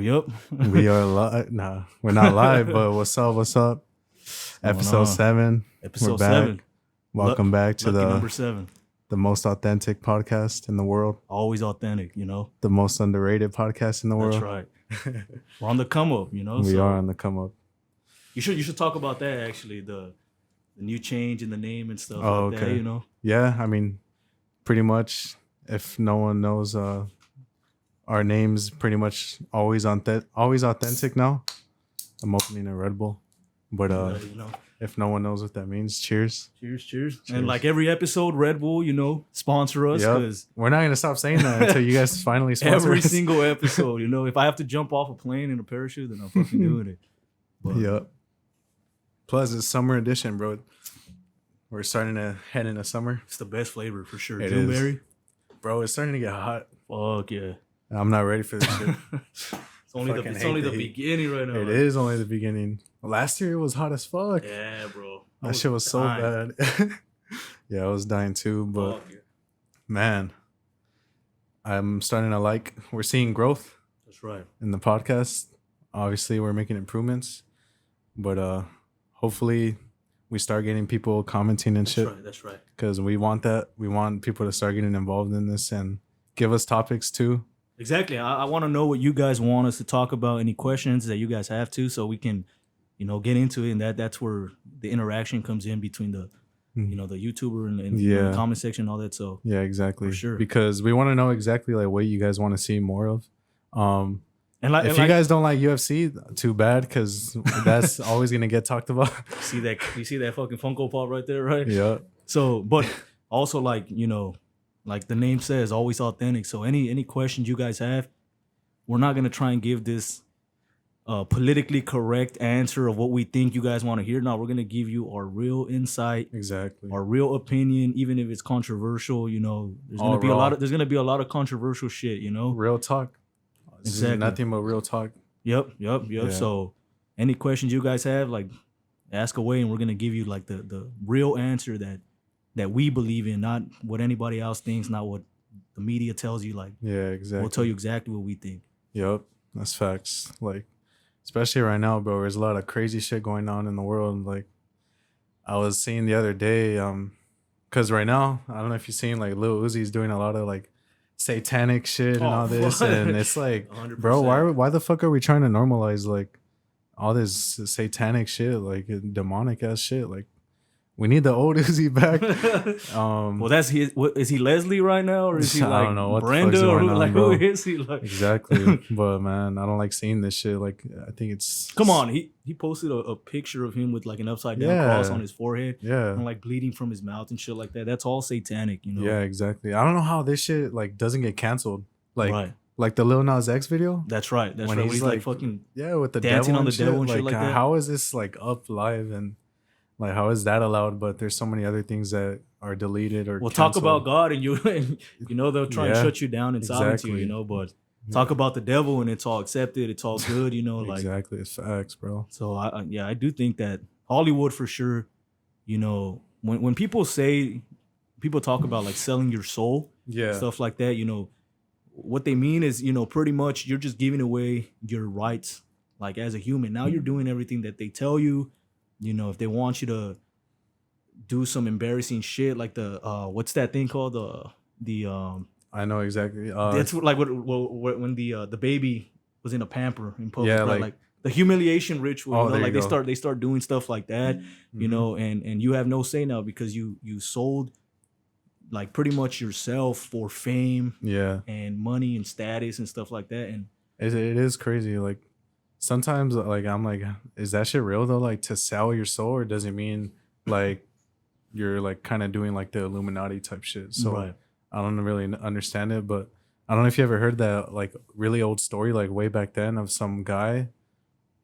Yep. We are live. Nah, we're not live, but what's up? What's up? Episode 7. Episode we're back. 7. Welcome back to Lucky number 7. the most authentic podcast in the world. Always authentic, you know. The most underrated podcast in the world. That's right. We're on the come up, you know. We are on the come up. You should talk about that actually, the new change in the name and stuff Oh, like okay. that, you know. Yeah, I mean, pretty much. If no one knows, our name's pretty much always authentic now. I'm opening a Red Bull, but You know. if no one knows what that means, cheers. Cheers. And like every episode, Red Bull, you know, sponsor us Yep. because We're not gonna stop saying that until you guys finally sponsor every us. single episode, you know, if I have to jump off a plane in a parachute, then I'm fucking doing it. But, Yep. Plus, it's summer edition, bro. We're starting to head into summer. It's the best flavor for sure. It Juneberry. is. Bro, it's starting to get hot. Fuck yeah. I'm not ready for this shit. It's only Fucking the hate the heat. beginning right now. It is only the beginning. Last year it was hot as fuck. Yeah, bro. That shit was so dying. bad. Yeah, I was dying too, but Fuck yeah. man, I'm starting to we're seeing growth That's right. in the podcast. Obviously, we're making improvements, but hopefully we start getting people commenting and shit. That's right. Because we want that. We want people to start getting involved in this and give us topics too. Exactly. I want to know what you guys want us to talk about, any questions that you guys have too, so we can, you know, get into it. And that's where the interaction comes in between the, you know, the YouTuber and you know, the comment section and all that. So yeah, exactly. For sure. Because we want to know exactly like what you guys want to see more of. and If you guys don't like UFC, too bad, because that's always gonna get talked about. you see that fucking Funko Pop right there, right? Yeah. So, but also like, you know, like the name says, always authentic. So any questions you guys have, we're not gonna try and give this politically correct answer of what we think you guys want to hear. No, we're gonna give you our real insight, Exactly. our real opinion, even if it's controversial. You know, there's gonna All be raw. there's gonna be a lot of controversial shit. You know. Real talk. This is Exactly. nothing but real talk. Yep. Yeah. So any questions you guys have, like, ask away, and we're gonna give you like the real answer that we believe in, not what anybody else thinks, not what the media tells you. Like, Yeah, exactly. we'll tell you exactly what we think. Yep, that's facts. Like, especially right now, bro. There's a lot of crazy shit going on in the world. Like, I was seeing the other day, because right now, I don't know if you've seen like Lil Uzi's doing a lot of like satanic shit and all this, fuck. and it's like, 100%. bro, why the fuck are we trying to normalize like all this satanic shit, like demonic ass shit? Like, we need the old Uzi back. Well, that's his. What is he, Leslie right now, or is he I like don't know what the Brenda, fuck's or going on, like bro. who is he? Like, Exactly. But man, I don't like seeing this shit. Like, I think it's come on, he posted a picture of him with like an upside down Yeah. cross on his forehead Yeah. and like bleeding from his mouth and shit like that. That's all satanic, you know. Yeah, exactly. I don't know how this shit like doesn't get canceled. Like, Right. like the Lil Nas X video. That's right. That's When right. When he's, he's like like, fucking Yeah, with the dancing devil on and the devil and shit like that. How is this like up live and like how is that allowed? But there's so many other things that are deleted or well, talk canceled. about God and you know they'll try and Yeah, shut you down and silence you, exactly. you know. But talk about the devil and it's all accepted. It's all good, you know. Like, Exactly, it's facts, bro. so I do think that Hollywood for sure, you know, when people talk about like selling your soul, Yeah, stuff like that, you know, what they mean is, you know, pretty much you're just giving away your rights, like as a human. Now you're doing everything that they tell you. You know, if they want you to do some embarrassing shit, like the what's that thing called, I know exactly. that's like when the baby was in a pamper in public, Yeah, right? like- the humiliation ritual. Oh, You know, there like you go. they start doing stuff like that, you Mhm. know, and you have no say now because you sold like pretty much yourself for fame Yeah, and money and status and stuff like that. And it is crazy. Like sometimes, like I'm like, is that shit real though? Like to sell your soul, or does it mean like you're like kind of doing like the Illuminati type shit? So Right. I don't really understand it, but I don't know if you ever heard that like really old story, like way back then, of some guy.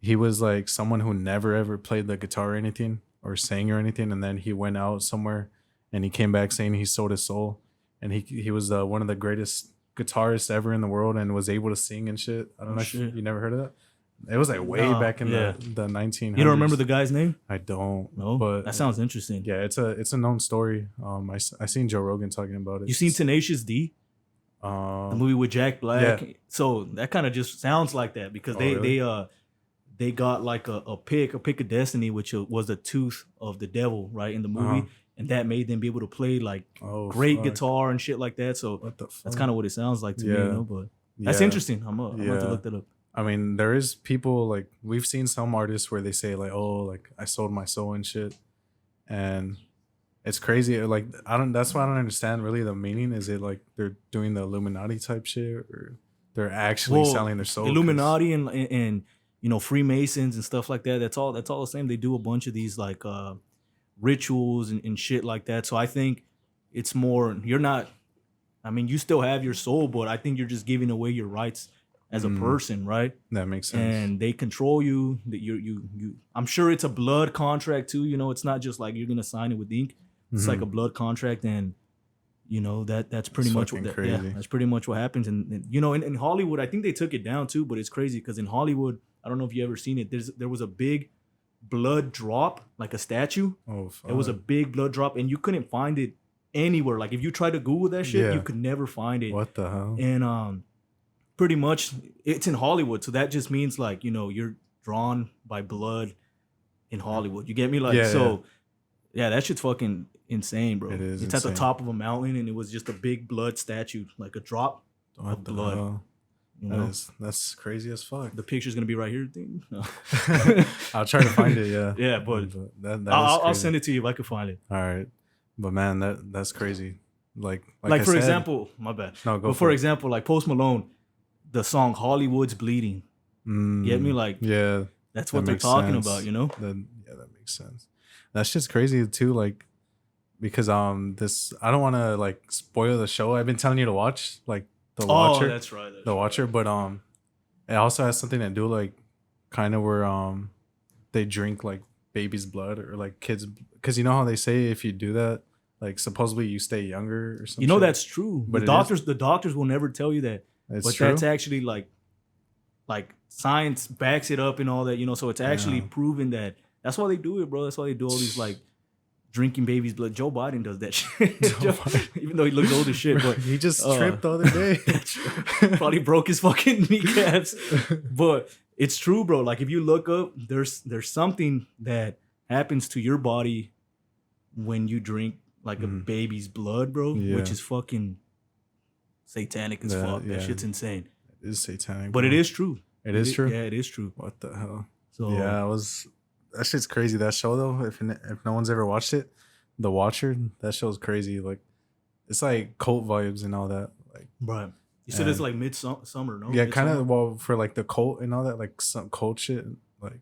He was like someone who never ever played the guitar or anything or sang or anything, and then he went out somewhere and he came back saying he sold his soul, and he was one of the greatest guitarists ever in the world and was able to sing and shit. I don't know if shit. you never heard of that. It was like way Nah, back in yeah. the 1900s. you don't remember the guy's name? I don't. No, but that sounds interesting. yeah, it's a known story. I seen Joe Rogan talking about it. You seen Tenacious D? The movie with Jack Black. Yeah. So that kind of just sounds like that because they got like a pick of destiny, which was the tooth of the devil, right, in the movie, and that made them be able to play like great guitar and shit like that. So What the fuck? that's kind of what it sounds like to me, you know. But that's Yeah. interesting. I'm gonna have to look that up. I mean, there is people like we've seen some artists where they say like, "Oh, like I sold my soul and shit," and it's crazy. Like I don't. That's why I don't understand really the meaning. Is it like they're doing the Illuminati type shit, or they're actually selling their soul? Illuminati and you know Freemasons and stuff like that. That's all the same. They do a bunch of these like rituals and shit like that. So I think it's more. You're not. I mean, you still have your soul, but I think you're just giving away your rights as a person, right? That makes sense. And they control you. That you. I'm sure it's a blood contract too. You know, it's not just like you're gonna sign it with ink. It's like a blood contract, and you know that's pretty much what that's pretty much what happens. And you know, in Hollywood, I think they took it down too. But it's crazy because in Hollywood, I don't know if you ever seen it. There was a big blood drop, like a statue. Oh, fuck. It was a big blood drop, and you couldn't find it anywhere. Like if you tried to Google that shit, you could never find it. What the hell? And pretty much it's in Hollywood, so that just means like you know you're drawn by blood in Hollywood. You get me? Like yeah, that shit's fucking insane, bro. It is. It's insane. at the top of a mountain, and it was just a big blood statue, like a drop of blood. Hell? You know? That's crazy as fuck. The picture's gonna be right here. Thing. No. I'll try to find it. Yeah. Yeah, but I'll send it to you if I can find it. All right, but man, that's crazy. Like for example, my bad. No, go. But for example, like Post Malone, the song "Hollywood's Bleeding." Get me? Like that's what they're talking about. You know? That makes sense. That's just crazy too. Like because this I don't want to like spoil the show. I've been telling you to watch like The Watcher. Oh, that's right. The Watcher, but it also has something to do like kind of where they drink like baby's blood or like kids, because you know how they say if you do that, like supposedly you stay younger or something. You know that's true. But the doctors will never tell you that. It's but true? That's actually like science backs it up and all that, you know. So it's actually proven that that's why they do it, bro. That's why they do all these like drinking baby's blood. Joe Biden does that shit. Even though he looks old as shit, but he just tripped the other day. Probably broke his fucking kneecaps. But it's true, bro. Like if you look up, there's something that happens to your body when you drink like a baby's blood, bro, which is fucking satanic as fuck. That shit's insane. It is satanic, but it is true. It is true. Yeah, it is true. What the hell? So yeah, that shit's crazy. That show though, if no one's ever watched it, The Watcher, that show's crazy. Like it's like cult vibes and all that. Like, right. You said it's like midsummer, no? Yeah, kind of. Well, for like the cult and all that, like some cult shit. Like,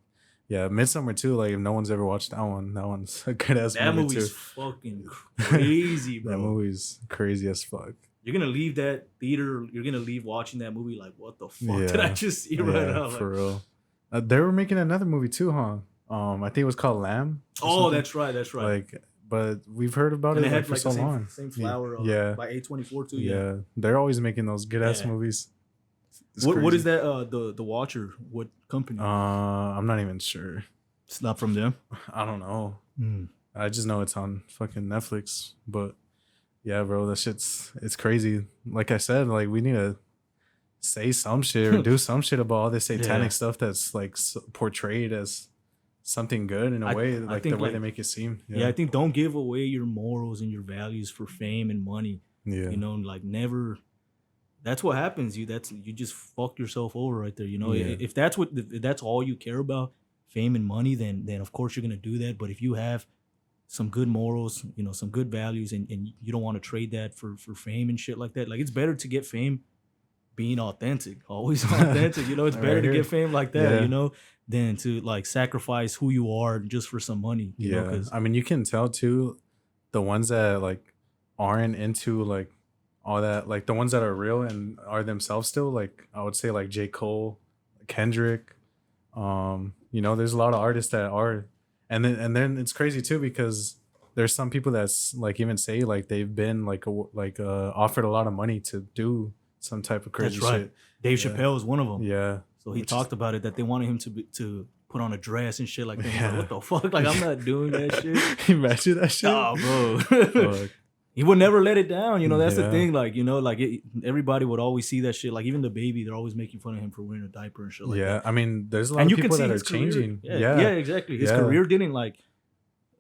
yeah, Midsummer too. Like, if no one's ever watched that one's a good ass movie too. That movie's fucking crazy, bro. That movie's crazy as fuck. You're gonna leave that theater. You're gonna leave watching that movie like, what the fuck did I just see right now? Like, for real. They were making another movie too, huh? I think it was called Lamb. Oh, that's right. That's right. Like, but we've heard about and it had, for so long. Same flower. By A24 too. Yeah, they're always making those good ass movies. What is that? The Watcher. What company? I'm not even sure. It's not from them. I don't know. I just know it's on fucking Netflix. But yeah, bro, that it's crazy. Like I said, like we need to say some shit or do some shit about all this satanic stuff that's like portrayed as something good in a way, like the way they make it seem. Yeah, I think don't give away your morals and your values for fame and money. Yeah, you know, like never. That's what happens. You just fuck yourself over right there. You know, if that's all you care about, fame and money, then of course you're gonna do that. But if you have some good morals, you know, some good values, and you don't want to trade that for fame and shit like that, like it's better to get fame being authentic, always authentic. You know, it's better to get fame like that. You know. Than to like sacrifice who you are just for some money. You know, 'cause I mean, you can tell too, the ones that like aren't into like all that, like the ones that are real and are themselves still. Like I would say like J. Cole, Kendrick. You know, there's a lot of artists that are, and then it's crazy too because there's some people that's like even say like they've been like offered a lot of money to do some type of crazy shit. Dave Chappelle is one of them. Yeah. So he talked about it that they wanted him to put on a dress and shit like that. Like, what the fuck? Like I'm not doing that shit. Imagine that shit. Oh, bro. he would never let it down. You know, that's the Yeah. thing. Like, you know, like everybody would always see that shit. Like even the baby, they're always making fun of him for wearing a diaper and shit like Yeah, that. I mean, there's a lot And of you can people see that are his career. changing. Yeah, Yeah, exactly. His yeah, career didn't like.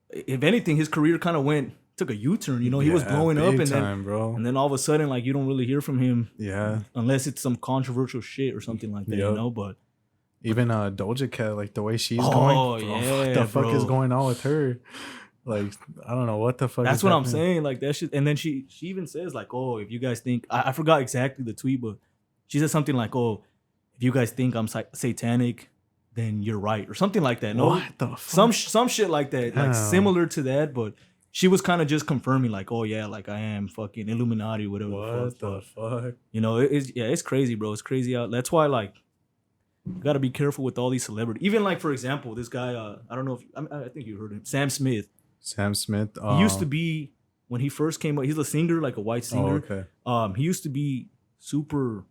If anything, his career kind of took a U-turn. You know, he was yeah, blowing up, big and time, bro. then all of a sudden, like you don't really hear from him Yeah, unless it's some controversial shit or something like that. You yep. know, but Even Doja Cat, like the way she's going, oh bro, what yeah, the fuck is bro. going on with her? Like, I don't know what the fuck That's is what I'm happening. saying. Like that shit. And then she even says like, oh, if you guys think I forgot exactly the tweet, but she said something like, oh, if you guys think I'm satanic, then you're right, or something like that. No, What the fuck? some shit like that, like Damn. similar to that, but she was kind of just confirming like, oh yeah, like I am fucking Illuminati, whatever. What the fuck. fuck? You know, it's crazy, bro. It's crazy out. That's why like you gotta be careful with all these celebrities. Even like for example, this guy, I don't know if I think you heard him, Sam Smith. Sam Smith. He used to be when he first came out. He's a singer, like a white singer. Oh, okay. He used to be super,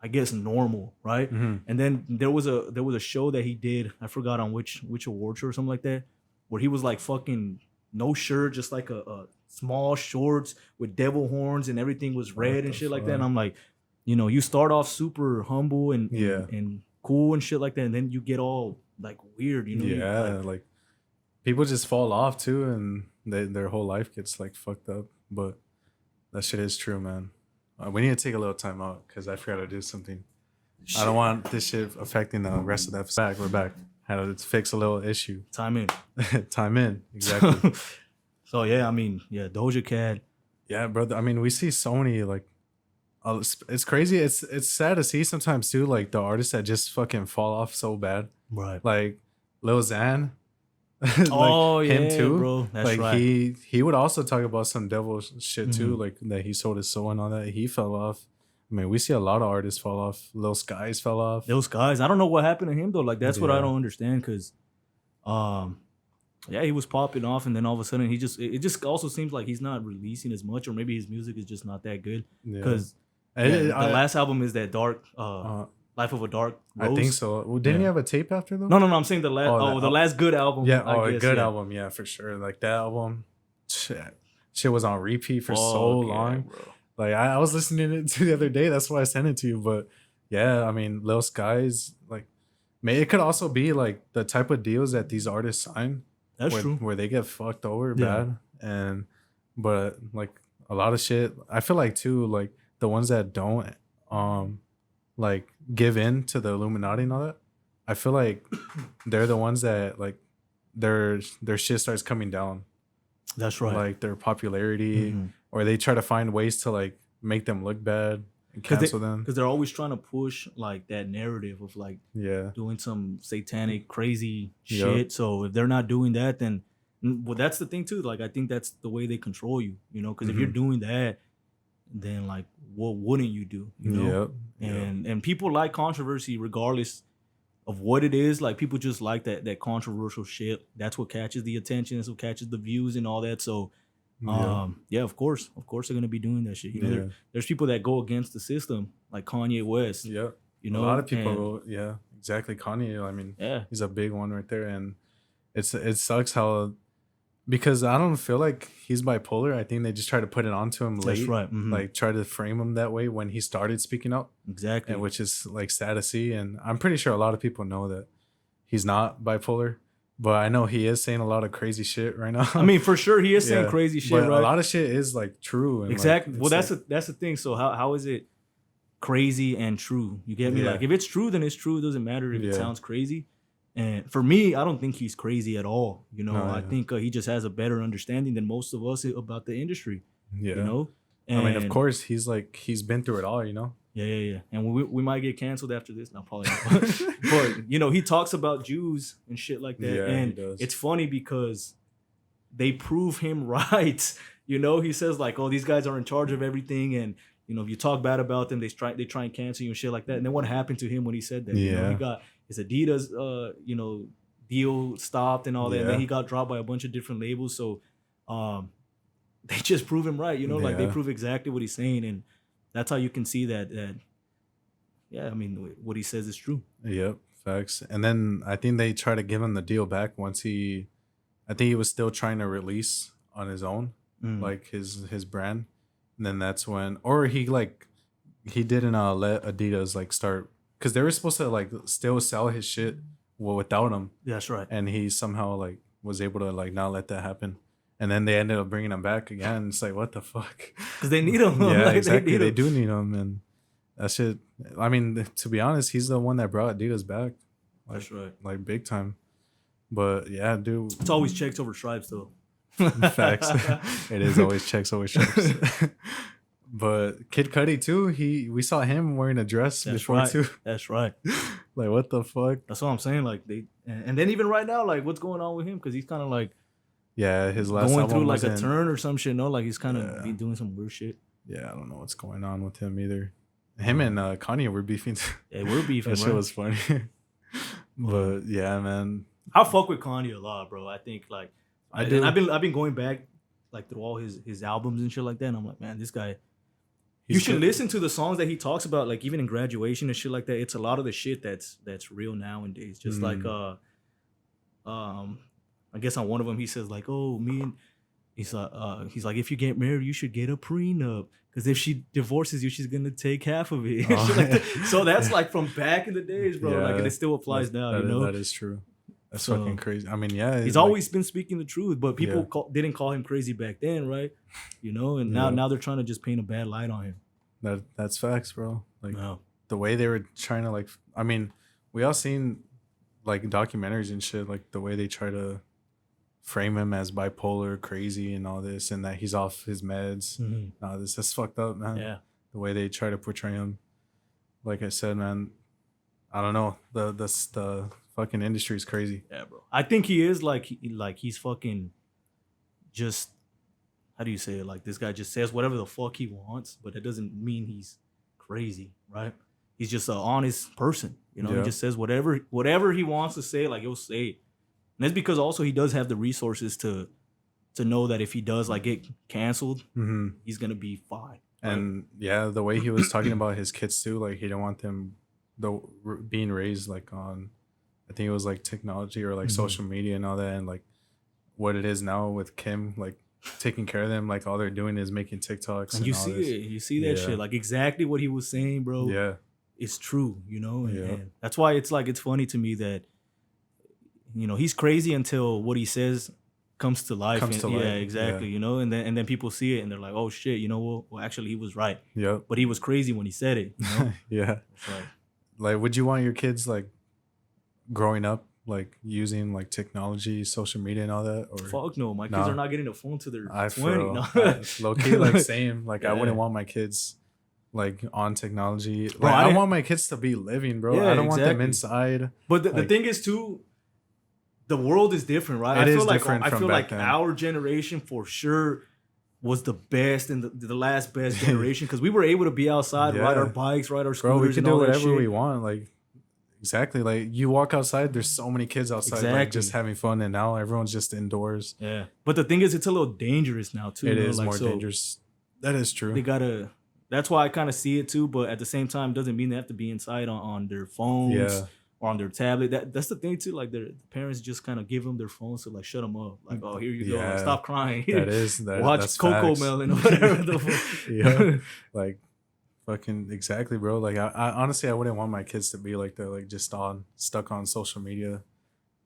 I guess, normal, right? Mm-hmm. And then there was a show that he did. I forgot on which award show or something like that, where he was like fucking no shirt, just like a small shorts with devil horns and everything was red and shit like that. And I'm like, you know, you start off super humble and cool and shit like that, and then you get all like weird, you know? Yeah, like people just fall off too, and their whole life gets like fucked up. But that shit is true, man. We need to take a little time out because I forgot to do something. Shit. I don't want this shit affecting the rest of the episode. We're back. Had to fix a little issue. Time in. Time in. Exactly. So yeah, I mean, yeah, Doja Cat. Yeah, brother. I mean, we see so many like. It's crazy. It's sad to see sometimes too. Like the artists that just fucking fall off so bad. Right. Like Lil Xan. Like oh yeah, him too, bro. That's like right. he would also talk about some devil shit too, like that he sold his soul and all that. He fell off. I mean, we see a lot of artists fall off. Lil Skies fell off. Those guys, I don't know what happened to him though. Like that's what I don't understand because, yeah, he was popping off, and then all of a sudden it just also seems like he's not releasing as much, or maybe his music is just not that good. Because the last album is that dark. Life of a Dark Rose. I think so. Well, didn't he have a tape after though? No. I'm saying the last. The last good album. Yeah. A good album. Yeah, for sure. Like that album, shit was on repeat for so long. Bro. Like I was listening to it the other day. That's why I sent it to you. But yeah, I mean, Lil Skies, like, it could also be like the type of deals that these artists sign. That's true. Where they get fucked over bad, but like a lot of shit. I feel like too, like the ones that don't, like give in to the Illuminati and all that, I feel like they're the ones that like their shit starts coming down. That's right. Like their popularity, or they try to find ways to like make them look bad and cancel them because they're always trying to push like that narrative of like doing some satanic crazy shit. So if they're not doing that, then well, that's the thing too. Like I think that's the way they control you. You know, because if you're doing that, then like what wouldn't you do? You know, and people like controversy regardless of what it is. Like people just like that controversial shit. That's what catches the attention. That's what catches the views and all that. So of course they're gonna be doing that shit. You know, there's people that go against the system, like Kanye West. Yeah, you know, a lot of people. Exactly. Kanye. I mean, he's a big one right there, and it sucks how. Because I don't feel like he's bipolar. I think they just try to put it onto him late. That's right. Like try to frame him that way when he started speaking up. Exactly. And which is like sad to see. And I'm pretty sure a lot of people know that he's not bipolar. But I know he is saying a lot of crazy shit right now. I mean, for sure he is saying crazy shit, but right? A lot of shit is like true. And exactly. Like, well, that's the thing. So how is it crazy and true? You get me? Like if it's true, then it's true. It doesn't matter if it sounds crazy. And for me, I don't think he's crazy at all. You know, I think he just has a better understanding than most of us about the industry. Yeah. You know? And I mean, of course, he's been through it all, you know? Yeah. And we might get canceled after this. No, probably not. But, you know, he talks about Jews and shit like that. Yeah, and he does. It's funny because they prove him right. You know, he says like, oh, these guys are in charge of everything. And, you know, if you talk bad about them, they try and cancel you and shit like that. And then what happened to him when he said that? Yeah. You know, he got his Adidas, deal stopped and all that. And then he got dropped by a bunch of different labels. So they just prove him right. You know, like they prove exactly what he's saying. And that's how you can see that, I mean, what he says is true. Yep, facts. And then I think they try to give him the deal back once I think he was still trying to release on his own. like his brand, and then that's when, or he didn't let Adidas like start because they were supposed to like still sell his shit without him, That's right. and he somehow like was able to like not let that happen. And then they ended up bringing him back again. It's like, what the fuck? Because they need him. Yeah, Like, exactly. They him. do need him, and that shit. I mean, to be honest, he's the one that brought Adidas back. Like, That's right. like big time. But yeah, dude. It's always checks over stripes, though. Facts. It is always checks, always checks. But Kid Cudi too. We saw him wearing a dress That's before right. too. That's right. Like what the fuck? That's what I'm saying. Like and then even right now, like what's going on with him? Because he's kind of like Yeah, his last going album through like a wasn't- turn or some shit. No, like he's kind of Yeah. be doing some weird shit. Yeah, I don't know what's going on with him either. Him and Kanye were beefing. Yeah, we're beefing. That shit bro. was funny. But yeah, man. I fuck with Kanye a lot, bro. I think like I do. And I've been going back like through all his albums and shit like that. And I'm like, man, this guy. You He's should good. listen to the songs that he talks about, like even in Graduation and shit like that. It's a lot of the shit that's real nowadays. Just like I guess on one of them he says like, oh, me and he's like, if you get married, you should get a prenup. Because if she divorces you, she's gonna take half of it. Oh. Shit like that. So that's like from back in the days, bro. Yeah, like and it still applies now, That you is- know. that is true. That's So, fucking crazy. I mean, yeah, He's like, always been speaking the truth, but people Yeah. didn't call him crazy back then, right? You know, and Yeah. now they're trying to just paint a bad light on him. that's facts, bro. Like No. the way they were trying to like. I mean, we all seen like documentaries and shit. Like the way they try to frame him as bipolar, crazy, and all this, and that he's off his meds. Mhm. Nah, that's fucked up, man. Yeah. The way they try to portray him. Like I said, man, I don't know. The fucking industry is crazy. Yeah, bro. I think he is like he's fucking just how do you say it? Like this guy just says whatever the fuck he wants, but that doesn't mean he's crazy, right? He's just an honest person, you know. Yeah. He just says whatever he wants to say, like he'll say it. And that's because also he does have the resources to know that if he does like get canceled, Mm-hmm. he's gonna be fine. And yeah, the way he was talking about his kids too, like he didn't want them being raised like on, I think it was like technology or like Mhm. social media and all that, and like what it is now with Kim, like taking care of them, like all they're doing is making TikToks. And you all see this. it, you see that Yeah. shit, like exactly what he was saying, bro. Yeah, It's true, you know. And, Yeah. and that's why it's like it's funny to me that you know he's crazy until what he says comes to life. Comes and, to yeah, light, exactly. yeah. You know, and then people see it and they're like, oh shit, you know what? Well, actually, he was right, yep, but he was crazy when he said it. You know, yeah. it's like, Like, would you want your kids like growing up like using like technology, social media, and all that? Or fuck no, my kids Nah. are not getting a phone to their I 20. feel No. low key like same. Like I Yeah. wouldn't want my kids like on technology. Bro, Like, I I didn't- want my kids to be living, bro. Yeah, I don't want them exactly. inside. But the Like- thing is too, the world is different, right? It I is feel like different I from feel back like then. our generation for sure was the best and the last best generation because we were able to be outside, ride our Yeah. bikes, ride our Bro, scooters, we can and do all that whatever shit. we want. Like exactly. Like you walk outside, there's so many kids outside like Exactly. just having fun, and now everyone's just indoors. Yeah, but the thing is, it's a little dangerous now too. It you know? is Like, more so dangerous. That is true. They gotta. That's why I kind of see it too. But at the same time, doesn't mean they have to be inside on their phones Yeah. or on their tablet. That's the thing too. Like the parents just kind of give them their phones to like shut them up. Like, oh, here you go. Yeah. Stop crying. That is that. Watch that's Coco facts. Melon or whatever the fuck. Yeah. Like fucking exactly, bro. Like I honestly I wouldn't want my kids to be like that, like just stuck on social media.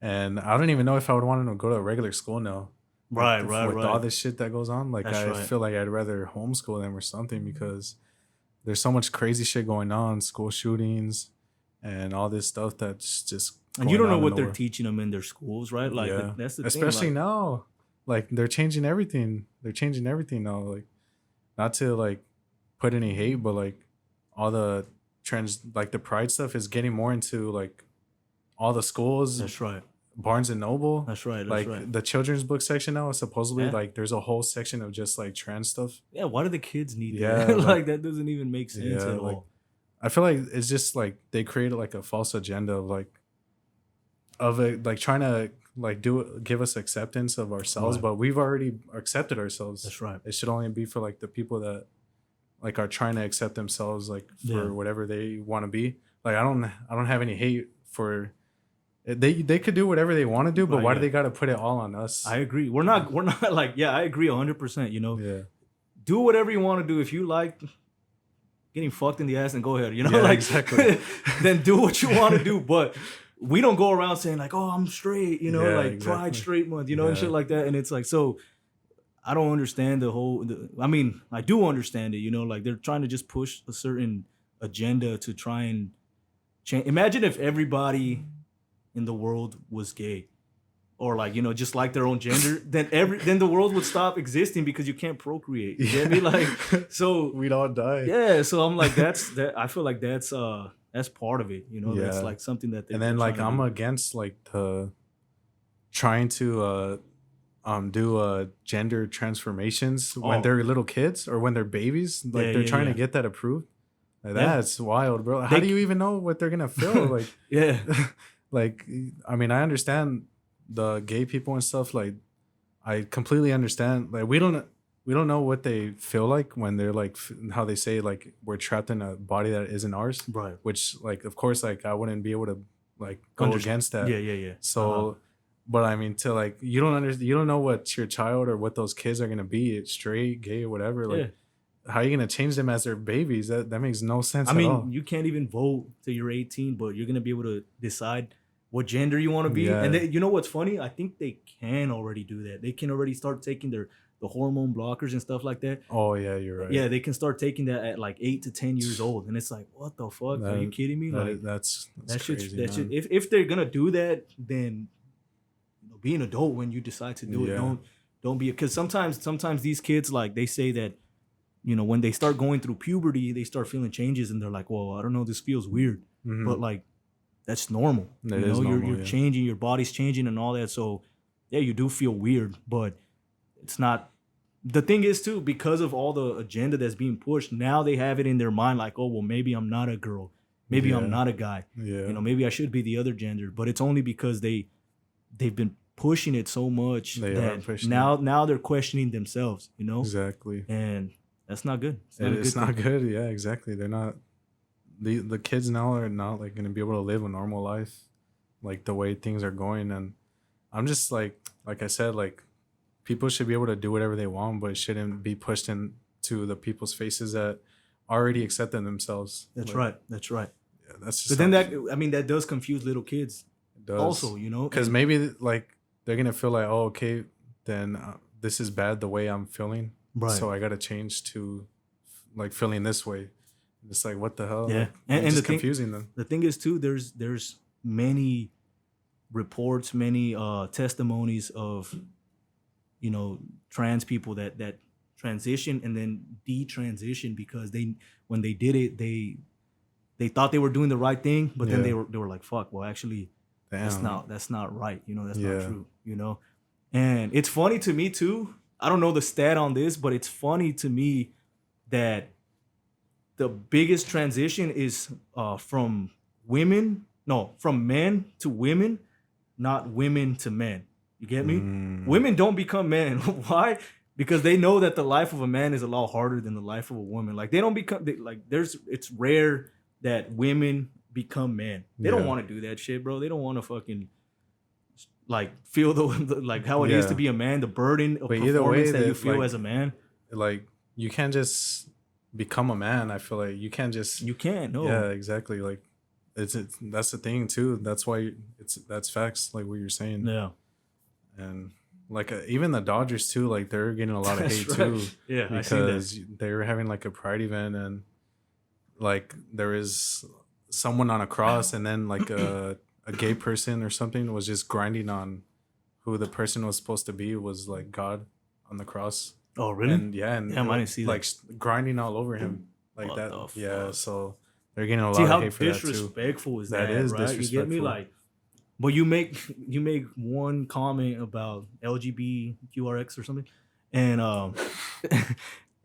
And I don't even know if I would want them to go to a regular school now. Right, With right, all right. this shit that goes on. Like That's I right. feel like I'd rather homeschool them or something because there's so much crazy shit going on, school shootings and all this stuff that's just And you going don't know on in what the they're world. teaching them in their schools, right? Like Yeah. that's the Especially thing. Like, now. Like they're changing everything. They're changing everything now. Like not to like put any hate, but like all the trends, like the pride stuff is getting more into like all the schools, that's right. Barnes and Noble. That's right. That's Like right. the children's book section now is supposedly Yeah. like there's a whole section of just like trans stuff. Yeah. Why do the kids need Yeah, that? like- like that doesn't even make sense Yeah, at like- all. I feel like it's just like they created like a false agenda of it, like trying to like give us acceptance of ourselves, Right. but we've already accepted ourselves. That's right. It should only be for like the people that like are trying to accept themselves like for Yeah. whatever they want to be. Like I don't have any hate for They could do whatever they want to do, but Right, why do yeah. they got to put it all on us? I agree. We're not like, yeah, I agree 100%. You know, Yeah. do whatever you want to do. If you like getting fucked in the ass, and go ahead. You know, Yeah, like exactly. then do what you want to do. But we don't go around saying like, oh, I'm straight. You know, Yeah, like exactly. Pride Straight Month. You know, and Yeah. shit like that. And it's like, so I don't understand the whole. I mean, I do understand it. You know, like they're trying to just push a certain agenda to try and change. Imagine if everybody in the world was gay, or like, you know, just like their own gender, then the world would stop existing because you can't procreate. You get me? Like, so We'd all die. yeah. So I'm like, that. I feel like that's part of it. You know, that's Yeah. like something that. And then they're like trying to I'm do. against like the trying to do gender transformations when Oh. they're little kids or when they're babies. Like Yeah, they're yeah, trying yeah. to get that approved. Like Yeah. that's wild, bro. How They- do you even know what they're gonna feel? Like Yeah. like I mean, I understand the gay people and stuff. Like I completely understand. Like we don't know what they feel like when they're like how they say like we're trapped in a body that isn't ours. Right. Which like of course like I wouldn't be able to like go Understand. against that. Yeah, yeah, yeah. So, but I mean, to like, you don't know what your child or what those kids are gonna be, it's straight, gay, or whatever. Like, Yeah. how are you gonna change them as their babies? That makes no sense I at mean, all. you can't even vote till you're 18, but you're gonna be able to decide what gender you want to be. Yeah. And you know what's funny? I think they can already do that. They can already start taking the hormone blockers and stuff like that. Oh yeah, you're right. Yeah, they can start taking that at like 8 to 10 years old, and it's like, what the fuck? Are you kidding me? Like That's that shit's crazy. that shit. Man. If they're gonna do that, then be an adult when you decide to do it. Yeah. Don't be, because sometimes these kids, like, they say that, you know, when they start going through puberty, they start feeling changes, and they're like, well, I don't know, this feels weird, Mhm. but like that's normal. It you is know, normal, you're yeah. changing, your body's changing and all that. So yeah, you do feel weird, but it's not. The thing is too, because of all the agenda that's being pushed, now they have it in their mind like, oh well, maybe I'm not a girl, maybe Yeah. I'm not a guy. Yeah. You know, maybe I should be the other gender. But it's only because they've been pushing it so much They are that pushing now they're questioning themselves. You know, Exactly. and that's not good. It's a not good thing. good. Yeah, exactly. They're not. The kids now are not like gonna be able to live a normal life, like the way things are going. And I'm just like I said, like people should be able to do whatever they want, but it shouldn't be pushed into the people's faces that already accepted themselves. That's Like, right. That's right. Yeah, that's just. But then how that does confuse little kids it does. also. You know, Because And- maybe like they're gonna feel like, oh, okay, then this is bad the way I'm feeling, right. so I gotta change to like feeling this way. It's like, what the hell? Yeah. Like, And it's the just thing- confusing them. The thing is too, there's many reports, many testimonies of, you know, trans people that transition and then detransition because when they did it, they thought they were doing the right thing, but then Yeah. they were like, fuck, well actually Damn. that's not right, you know, that's Yeah. not true, you know. And it's funny to me too. I don't know the stat on this, but it's funny to me that the biggest transition is from men to women, not women to men. You get me? Women don't become men. Why? Because they know that the life of a man is a lot harder than the life of a woman. Like they don't become it's rare that women become men. They don't Yeah. want to do that shit, bro. They don't want to fucking like feel the like how it is Yeah. to be a man, the burden of But either performance way, that you that, feel like, as a man. Like you can't just become a man. I feel like you can't just. You can't. No. Yeah, exactly. Like it's that's the thing too. That's why that's facts. Like what you're saying. Yeah. And like even the Dodgers too. Like they're getting a lot of That's hate right. too. Yeah, I seen that. Because they were having like a pride event and like there is someone on a cross and then like a gay person or something was just grinding on who the person was supposed to be was like God on the cross. Oh, really? And yeah, and Damn, it I was, didn't see like that. grinding all over him like What that. the Yeah, fuck? so they're getting a lot See of how hate for that too. disrespectful is That that? is right? You get me? disrespectful. Like, but you make one comment about LGBTQRX or something, and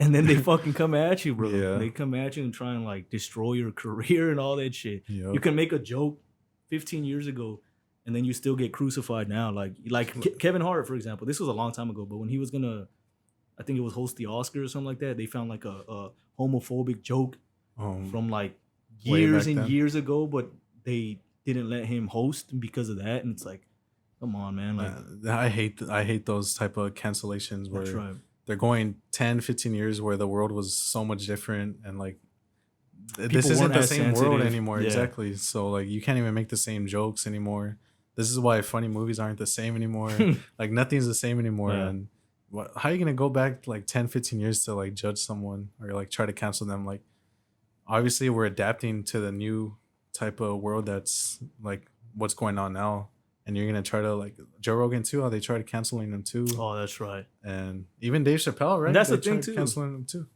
and then they fucking come at you, bro. Yeah. They come at you and try and like destroy your career and all that shit. Yup. You can make a joke 15 years ago, and then you still get crucified now. Like Kevin Hart, for example. This was a long time ago, but when he was gonna, I think it was host the Oscars or something like that, they found like a homophobic joke from like Way years back and then. years ago, but they didn't let him host because of that, and it's like, come on, man, like I hate those type of cancellations where that's right. they're going 10, 15 years where the world was so much different and like this People isn't weren't the as same world sensitive. anymore. Yeah. Exactly. So like you can't even make the same jokes anymore. This is why funny movies aren't the same anymore. Like nothing's the same anymore. Yeah. And how are you gonna go back like 10, 15 years to like judge someone or like try to cancel them? Like obviously we're adapting to the new type of world that's like what's going on now. And you're gonna try to like Joe Rogan too, how they tried canceling him too. Oh, that's right. And even Dave Chappelle, right? That's They the thing, tried too. canceling him too.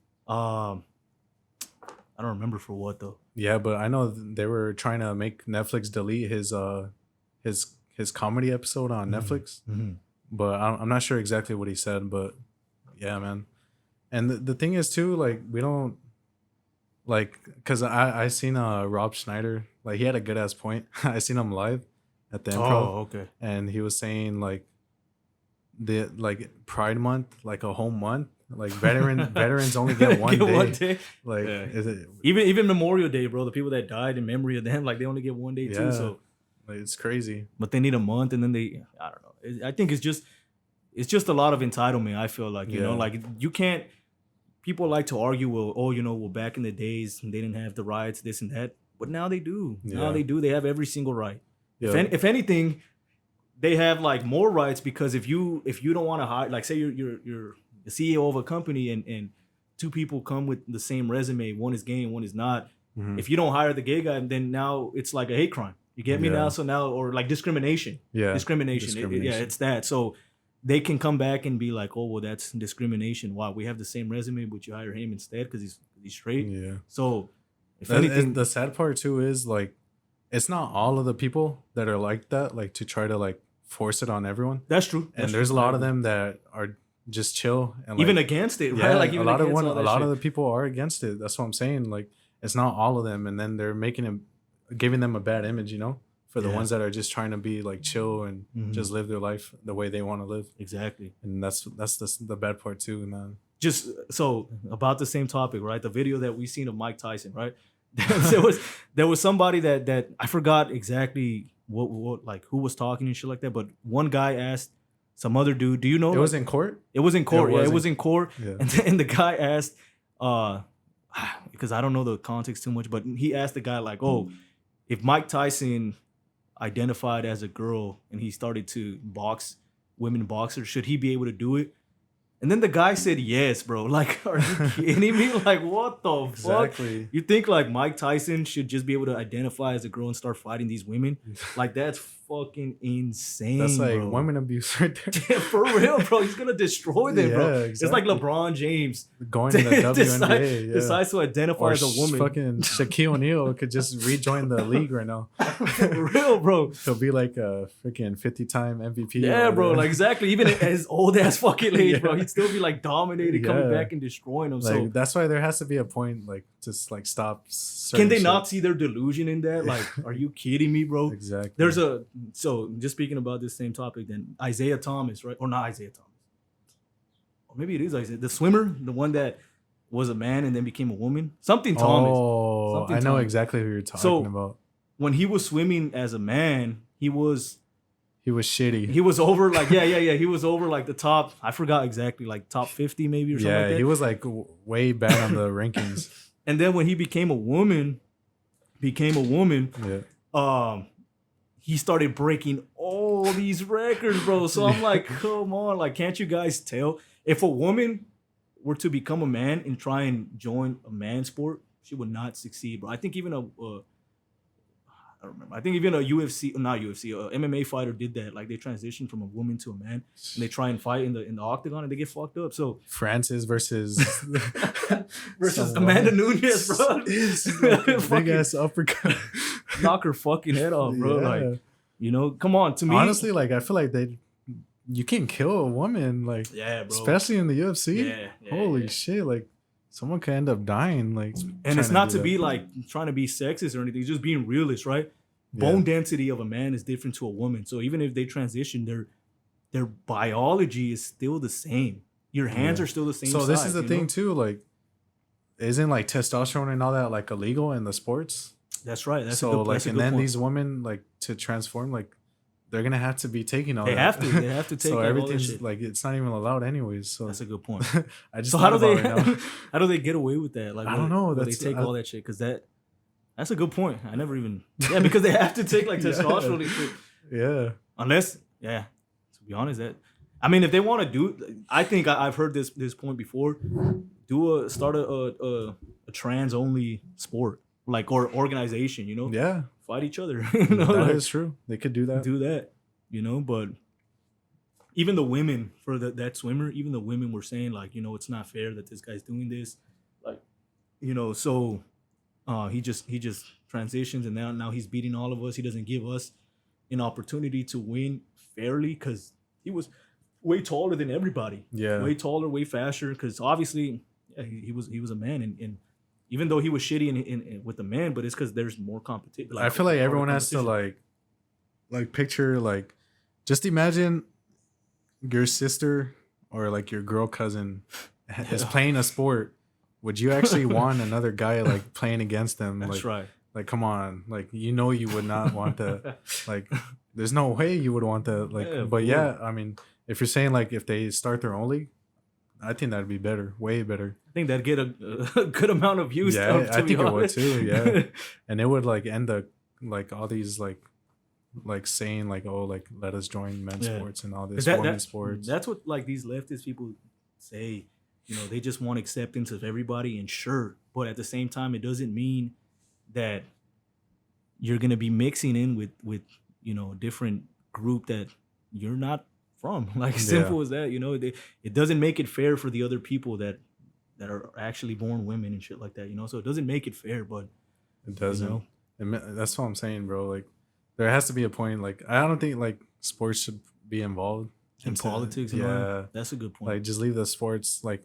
I don't remember for what though. Yeah, but I know they were trying to make Netflix delete his comedy episode on Netflix. Mm-hmm. But I'm not sure exactly what he said. But yeah, man. And the thing is too, like we don't like because I seen Rob Schneider, like he had a good ass point. I seen him live at the Improv, Oh, okay. and he was saying like the like Pride Month, like a whole month. Like veterans only get one day. One day. Like Yeah. is it Even Memorial Day, bro. The people that died in memory of them, like they only get one day too. Yeah. So, like it's crazy. but they need a month, and then I don't know. I think it's just a lot of entitlement. I feel like you know, Yeah. like you can't. People like to argue, well, well, back in the days they didn't have the rights, this and that, but now they do. Now Yeah. they do. They have every single right. Yeah. If anything, they have like more rights because if you don't want to hire, like say you're the CEO of a company and two people come with the same resume, one is gay and one is not. Mhm. If you don't hire the gay guy, then now it's like a hate crime. You get me Yeah. now? So now, or like discrimination. Yeah. Discrimination. Yeah, it's that. So they can come back and be like, oh, well, that's discrimination. Wow, we have the same resume, but you hire him instead because he's straight. Yeah. So if And anything, the sad part too is like it's not all of the people that are like that, like to try to like force it on everyone. that's true. And there's a lot of them that are just chill and like, even against it, right? yeah, Like even a lot of against all a that lot of shit. the people are against it. That's what I'm saying. Like it's not all of them, and then they're giving them a bad image, you know, for the Yeah. ones that are just trying to be like chill and Mhm. just live their life the way they want to live. Exactly. And that's the bad part too, man. Just so about the same topic, right? The video that we seen of Mike Tyson, right? there was somebody that I forgot exactly what like who was talking and shit like that, but one guy asked some other dude, "Do you know?" It was in court. It was in court. Yeah, it was was in court. Yeah. And the guy asked, because I don't know the context too much, but he asked the guy like, "Oh, if Mike Tyson identified as a girl and he started to box women boxers, should he be able to do it?" And then the guy said yes, bro. Like, are you kidding me? Like, what the fuck? Exactly. You think like Mike Tyson should just be able to identify as a girl and start fighting these women? Like, that's fucking insane. That's like bro. women abuse right there. For real, bro. He's gonna destroy them, bro. Yeah, It's like exactly. LeBron James Going to the WNBA. Yeah. decides to identify Or as a woman. fucking Shaquille O'Neal could just rejoin the league right now. For real, bro. He'll be like a freaking 50-time MVP. Yeah, or bro. whatever. Like exactly. Even at his old ass fucking age, Yeah. bro, he'd still be like dominated, coming Yeah. back and destroying them. Like, So that's why there has to be a point, like, just like stop. can certain they shit. not see their delusion in that? Like, are you kidding me, bro? Exactly. There's so just speaking about this same topic, then Isaiah Thomas, right? Or not Isaiah Thomas. Or maybe it is Isaiah. The swimmer, the one that was a man and then became a woman. Something Thomas. Oh, Something I know Thomas. exactly who you're talking So- about. When he was swimming as a man, he was He was shitty. over like yeah. He was over like the top. I forgot exactly, like top 50 maybe or something Yeah, like that. he was like way bad on the rankings. And then when he became a woman, Yeah. he started breaking all these records, bro. So I'm like, come on, like, can't you guys tell? If a woman were to become a man and try and join a man sport, she would not succeed, bro. I think even I don't remember. I think even a MMA fighter did that. Like they transitioned from a woman to a man, and they try and fight in the octagon, and they get fucked up. So Francis versus versus someone. Amanda Nunes, bro, Big Fucking ass uppercut. knock her fucking head off, bro. Yeah. Like, you know, come on. To me, Honestly, like I feel like you can kill a woman, like yeah, bro. especially in the UFC. Yeah, Holy yeah. shit! Like someone can end up dying. Like, And trying it's not do to be that. like trying to be sexist or anything. It's just being realist, right? Bone density of a man is different to a woman. So even if they transition, their biology is still the same. Your hands Yeah. are still the same. So this size, is the you thing know? too. Like, isn't like testosterone and all that like illegal in the sports? That's right. That's a So good. like, That's a and good then point. these women like to transform, like they're gonna have to be taking all They that. have to. They have to take So like, all that everything's shit. like it's not even allowed anyways. So That's a good point. I just So how thought do about they it right now. how do they get away with that? Like, I don't know. where they That's take all that shit? Because that's a good point. I never even because they have to take like Yeah. testosterone and shit. Yeah. Unless to be honest, that I mean, if they want to do, I think I've heard this point before. Start a trans only sport like or organization. Yeah. Fight each other. That like, is true. They could do that. do that. But even the women for that swimmer, even the women were saying like, it's not fair that this guy's doing this, like, so he just transitions and now he's beating all of us. He doesn't give us an opportunity to win fairly because he was way taller than everybody. Yeah. Way taller, way faster. Because obviously, he was a man, and even though he was shitty in with the man, but it's because there's more competition. I feel like everyone has to like picture like just imagine your sister or like your girl cousin is playing a sport. Would you actually want another guy like playing against them? That's like, right. Like, come on, like you would not want that. Like, there's no way you would want that. Like, Yeah, but yeah, I mean, if you're saying like if they start their own league, I think that'd be better, way better. I think that'd get a good amount of views. Yeah, I think it would too. Yeah, and it would like end the like all these like saying like, oh, like let us join men's sports and all this women's sports. That's what like these leftist people say. They just want acceptance of everybody, and sure, but at the same time, it doesn't mean that you're gonna be mixing in with a different group that you're not from. Like simple as that. It doesn't make it fair for the other people that are actually born women and shit like that. So it doesn't make it fair, but it doesn't. That's what I'm saying, bro. Like there has to be a point. Like I don't think like sports should be involved in politics. And all that. That's a good point. Like just leave the sports like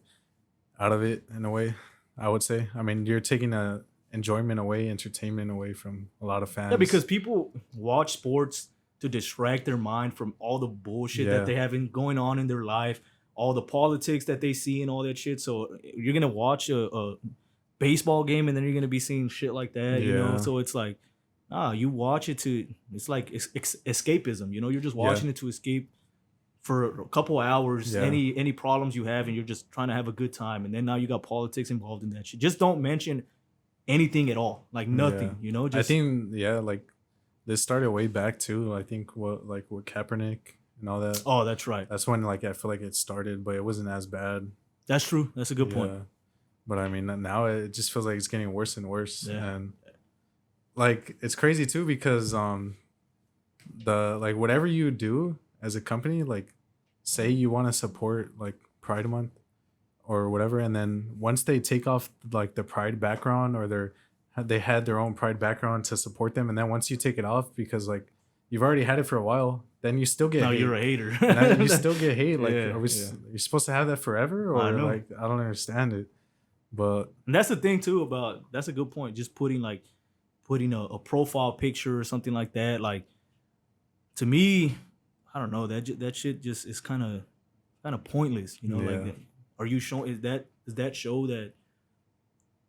out of it in a way. I would say. I mean, you're taking enjoyment away, entertainment away from a lot of fans. Yeah, because people watch sports to distract their mind from all the bullshit that they have going on in their life, all the politics that they see and all that shit. So you're gonna watch a baseball game and then you're gonna be seeing shit like that, So it's like, you watch it it's like escapism, You're just watching it to escape for a couple hours, any problems you have, and you're just trying to have a good time. And then now you got politics involved in that shit. Just don't mention anything at all, like nothing. Just, I think like this started way back too. I think with Kaepernick and all that. Oh, that's right. That's when like I feel like it started, but it wasn't as bad. That's true. That's a good point. But I mean, now it just feels like it's getting worse and worse, Yeah. and like it's crazy too because the like whatever you do as a company, like say you want to support like Pride Month or whatever, and then once they take off like the Pride background or they had their own Pride background to support them, and then once you take it off because like you've already had it for a while, then you still get now hate. You're a hater. Now you still get hate. Like you're supposed to have that forever, or I know. like I don't understand it. But and that's the thing too that's a good point. Just putting a profile picture or something like that. Like to me, I don't know, that shit just is kind of pointless. Like are you showing does that show that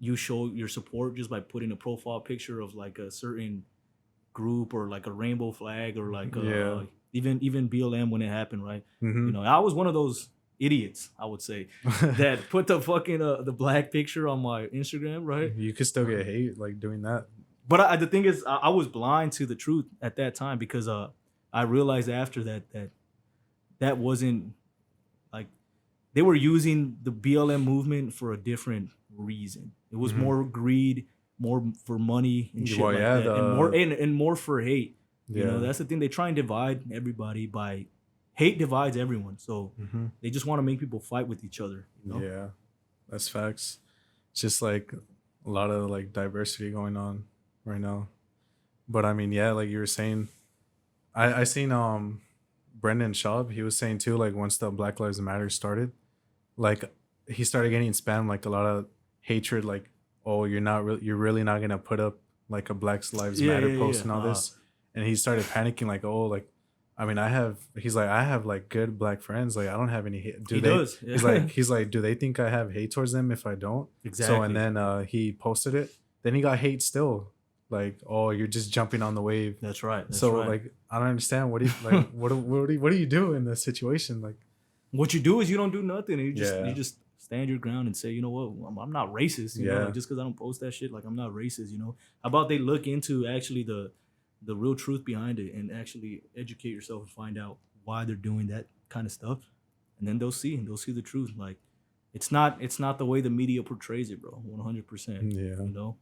you show your support just by putting a profile picture of like a certain group or like a rainbow flag or like even BLM when it happened, right? mm-hmm. I was one of those idiots, I would say, that put the fucking the black picture on my Instagram, right? You could still get hate like doing that. But the thing is, I was blind to the truth at that time because I realized after that wasn't like they were using the BLM movement for a different reason. It was more greed, more for money and shit like that, and more for hate. That's the thing. They try and divide everybody by hate divides everyone. So they just want to make people fight with each other. Yeah, that's facts. It's just like a lot of like diversity going on right now. But I mean, like you were saying, I seen Brendan Schaub. He was saying too, like once the Black Lives Matter started, like he started getting spammed like a lot of hatred, like, oh, you're really not gonna put up like a Black Lives Matter post and all this. And he started panicking, like, oh, like, I mean, I have like good black friends. Like, I don't have any hate. Does. Yeah. He's like, do they think I have hate towards them if I don't? Exactly. So, and then he posted it. Then he got hate still. like, oh, you're just jumping on the wave. That's right. That's So right. like, I don't understand. What do you like? What do you do in this situation? Like, What you do is you don't do nothing. And you Yeah. just stand your ground and say, you know what, I'm not racist. You know, Yeah. like just because I don't post that shit, like I'm not racist. You know, how about they look into actually the real truth behind it and actually educate yourself and find out why they're doing that kind of stuff, and then they'll see the truth. Like it's not the way the media portrays it, bro. 100%. Yeah. You know.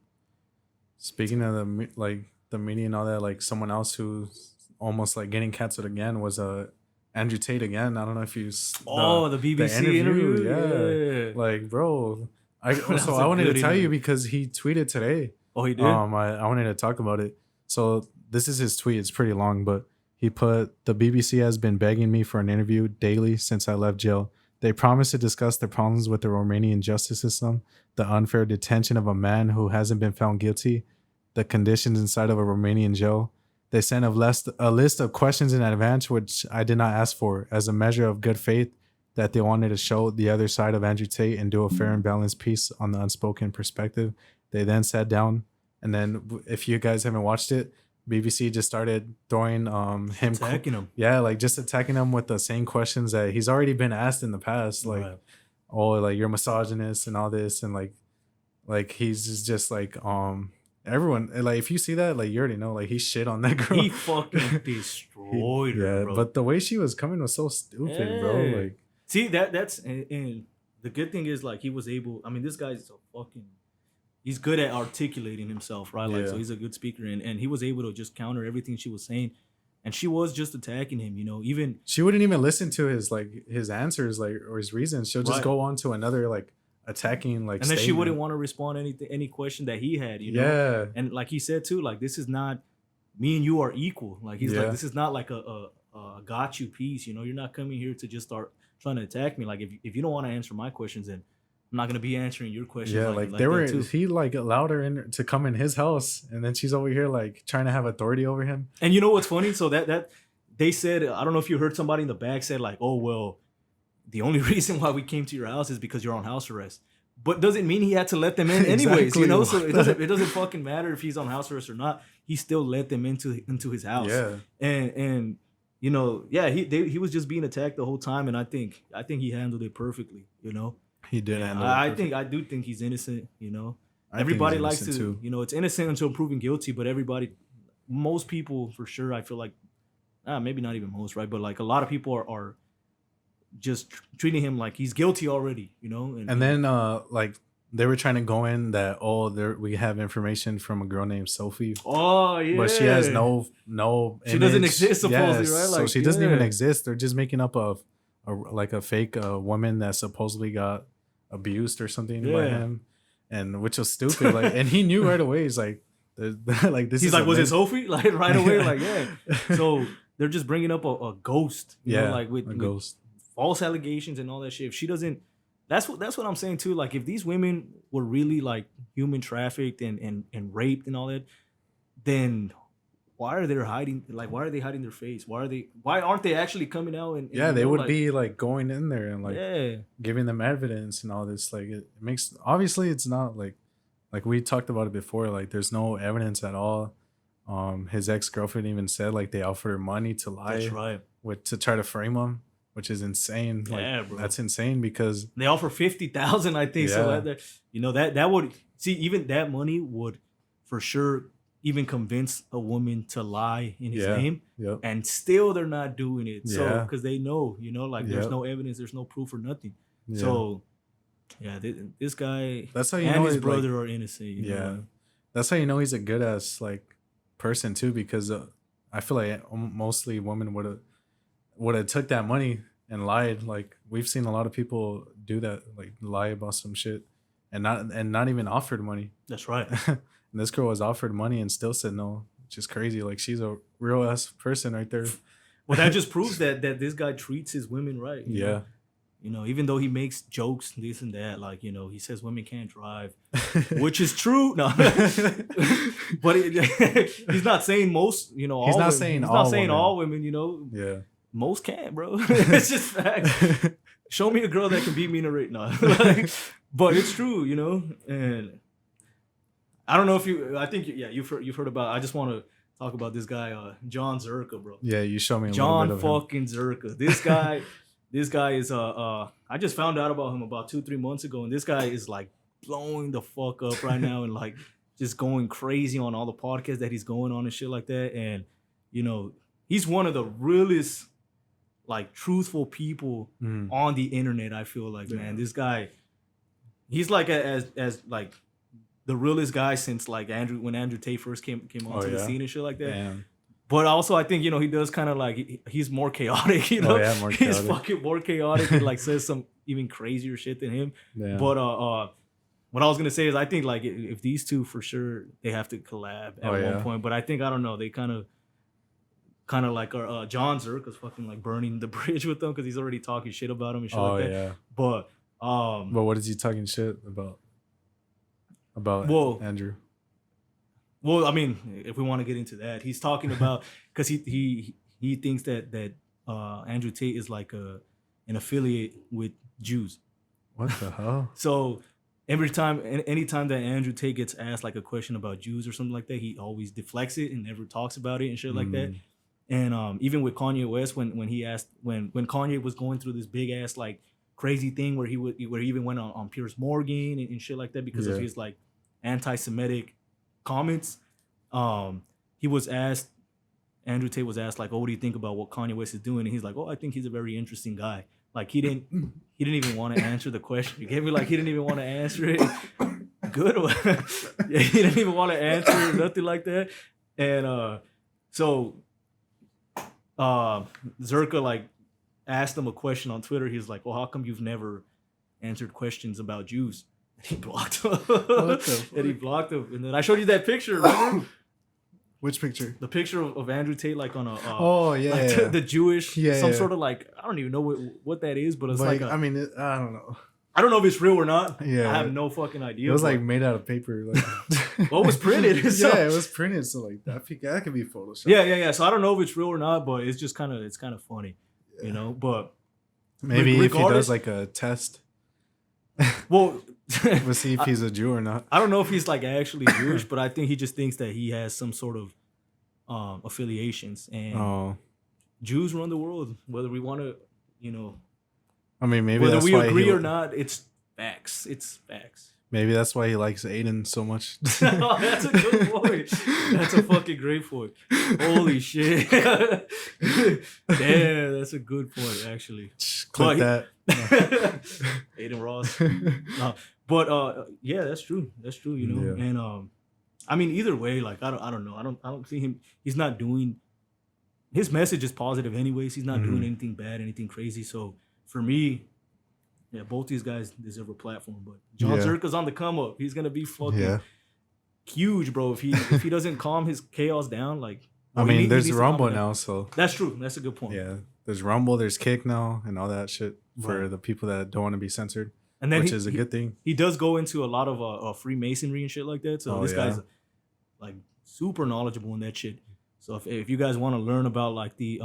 Speaking of the media and all that, like someone else who's almost like getting canceled again was Andrew Tate again. I don't know if you The BBC interview. Yeah. Like, bro, That so was I a wanted to good tell you interview. because he tweeted today. Oh, he did. I wanted to talk about it. So this is his tweet. It's pretty long, but he put, the BBC has been begging me for an interview daily since I left jail. They promised to discuss the problems with the Romanian justice system, the unfair detention of a man who hasn't been found guilty, the conditions inside of a Romanian jail. They sent a list of questions in advance, which I did not ask for, as a measure of good faith that they wanted to show the other side of Andrew Tate and do a fair and balanced piece on the unspoken perspective. They then sat down, and then if you guys haven't watched it, BBC just started throwing him Attacking him. yeah, like just attacking him with the same questions that he's already been asked in the past, like, Right. oh, like you're misogynist and all this, and like he's just like everyone, like if you see that, like you already know, like he shit on that girl. He fucking destroyed her, Yeah, bro. but the way she was coming was so stupid, bro. Yeah. Like, See that's and the good thing is like he was able. I mean, this guy's a fucking. He's good at articulating himself, right? Like, Yeah. so he's a good speaker, and he was able to just counter everything she was saying, and she was just attacking him, you know. Even she wouldn't even listen to his answers, like, or his reasons. She'll just Right. go on to another like attacking, like, and then she statement. wouldn't want to respond to any question that he had, you know. Yeah, And like he said too, like this is not me and you are equal. Like he's Yeah. like this is not like a got you piece, you know. You're not coming here to just start trying to attack me. Like if you don't want to answer my questions, then I'm not gonna be answering your questions. yeah. Like they that were, too. he like allowed her in to come in his house, and then she's over here like trying to have authority over him. And you know what's funny? So that they said, I don't know if you heard somebody in the back said like, oh well, the only reason why we came to your house is because you're on house arrest. But doesn't mean he had to let them in anyways, Exactly. you know. So it doesn't fucking matter if he's on house arrest or not. He still let them into his house. Yeah, And you know, yeah, he was just being attacked the whole time, and I think he handled it perfectly, you know. he did. handle it I perfect. do think he's innocent, you know. I think Everybody he's likes to, innocent, too. you know, it's innocent until proven guilty, but most people for sure, I feel like, maybe not even most, right? But like a lot of people are just treating him like he's guilty already, you know. And then like they were trying to go in that, oh, there we have information from a girl named Sophie, oh yeah, but she has no She doesn't image. exist, supposedly, right? So Like, she doesn't even yeah. exist. They're just making up a like a fake woman that supposedly got abused or something by Yeah. him, and which was stupid. Like, and he knew right away. He's like, like this. He's is like, a was it myth. Sophie? Like right away, like yeah. So they're just bringing up a ghost, you know, like a with ghost. false allegations and all that shit. If she doesn't, that's what I'm saying too. Like if these women were really like human trafficked and raped and all that, then why are they hiding? Like why are they hiding their face? Why aren't they actually coming out and Yeah, you they know, would like, be like going in there and like yeah. giving them evidence and all this. Like it makes, obviously it's not like we talked about it before. Like there's no evidence at all. His ex-girlfriend even said like they offered her money to lie, That's right. to try to frame him, which is insane. Like, Yeah, bro. that's insane because They offer 50,000, I think. So Yeah. that, you know, that would see, even that money would for sure even convince a woman to lie in his Yeah. name, yep. and still they're not doing it. So Yeah. because they know, you know, like there's Yep. no evidence, there's no proof or nothing. Yeah. So yeah, this guy That's how you and know his it, like, brother are innocent. You yeah. know? That's how you know he's a good ass like person too, because I feel like mostly women would have took that money and lied. Like we've seen a lot of people do that, like lie about some shit and not even offered money. That's right. And this girl was offered money and still said no, which is crazy. Like she's a real ass person right there. Well, that just proves that this guy treats his women right. You Yeah. know? You know, even though he makes jokes, this and that, like, you know, he says women can't drive, which is true. No, but he's not saying most, you know, He's all not women. saying He's all not saying women. all women, you know, Yeah. most can't, bro. It's just fact. Show me a girl that can beat me in a race. No, like, but it's true, you know, and I don't know if you. I think you've heard about. I just want to talk about this guy, John Zerka, bro. Yeah, you show me a John little bit of him. fucking Zerka. This guy is I just found out about him about 2-3 months ago, and this guy is like blowing the fuck up right now, and like just going crazy on all the podcasts that he's going on and shit like that. And you know, he's one of the realest, like, truthful people on the internet. I feel like, man, this guy, he's like as like the realest guy since like when Andrew Tate first came onto the scene and shit like that. Damn. But also, I think, you know, he does kind of like, he's more chaotic, you know? More He's chaotic. fucking more chaotic and like says some even crazier shit than him. Yeah. But what I was gonna say is, I think like if these two, for sure, they have to collab at one point. But I think, I don't know, they kind of like John Zerka's fucking like burning the bridge with them because he's already talking shit about him and shit like that. Yeah. But what is he talking shit about? Andrew. Well, I mean, if we want to get into that, he's talking about, because he thinks that Andrew Tate is like an affiliate with Jews. What the hell? So anytime that Andrew Tate gets asked like a question about Jews or something like that, he always deflects it and never talks about it and shit like that. And even with Kanye West, when Kanye was going through this big ass like crazy thing where he even went on Piers Morgan and shit like that because of his like anti-Semitic comments, Andrew Tate was asked like, oh, what do you think about what Kanye West is doing? And he's like, oh, I think he's a very interesting guy. Like he didn't even want to answer the question. You get me? Like he didn't even want to answer it. Good one. Yeah, he didn't even want to answer it, nothing like that. And so Zerka like asked him a question on Twitter. He was like, well, how come you've never answered questions about Jews? And he blocked him. And he blocked him. And then I showed you that picture, remember? Which picture? The picture of Andrew Tate like on a the Jewish sort of like, I don't even know what that is, but it's like I mean, I don't know. I don't know if it's real or not. Yeah, I have no fucking idea. It was like made out of paper. Like, well, it was printed. So. Yeah, it was printed. So like that could be Photoshop. Yeah. So I don't know if it's real or not, but it's just kind of funny, you know. But maybe if he does like a test, well, we'll see if he's a Jew or not. I don't know if he's like actually Jewish, but I think he just thinks that he has some sort of affiliations, and Jews run the world, whether we want to, you know. I mean, maybe whether that's we why agree or not, it's facts. It's facts. Maybe that's why he likes Aiden so much. Oh, that's a good point. That's a fucking great point. Holy shit. Damn, that's a good point, actually. Click that. Aiden Ross. No. But yeah, that's true. That's true, you know. Yeah. And I mean, either way, like I don't know. I don't see him. He's not doing. His message is positive, anyways. He's not doing anything bad, anything crazy. So for me, yeah, both these guys deserve a platform. But John Zerka's on the come up. He's gonna be fucking huge, bro. If he doesn't calm his chaos down, like I mean, there's Rumble now, so that's true. That's a good point. Yeah, there's Rumble, there's Kick now, and all that shit for the people that don't want to be censored. And then which is a good thing. He does go into a lot of Freemasonry and shit like that. So this guy's like super knowledgeable in that shit. So if you guys want to learn about like the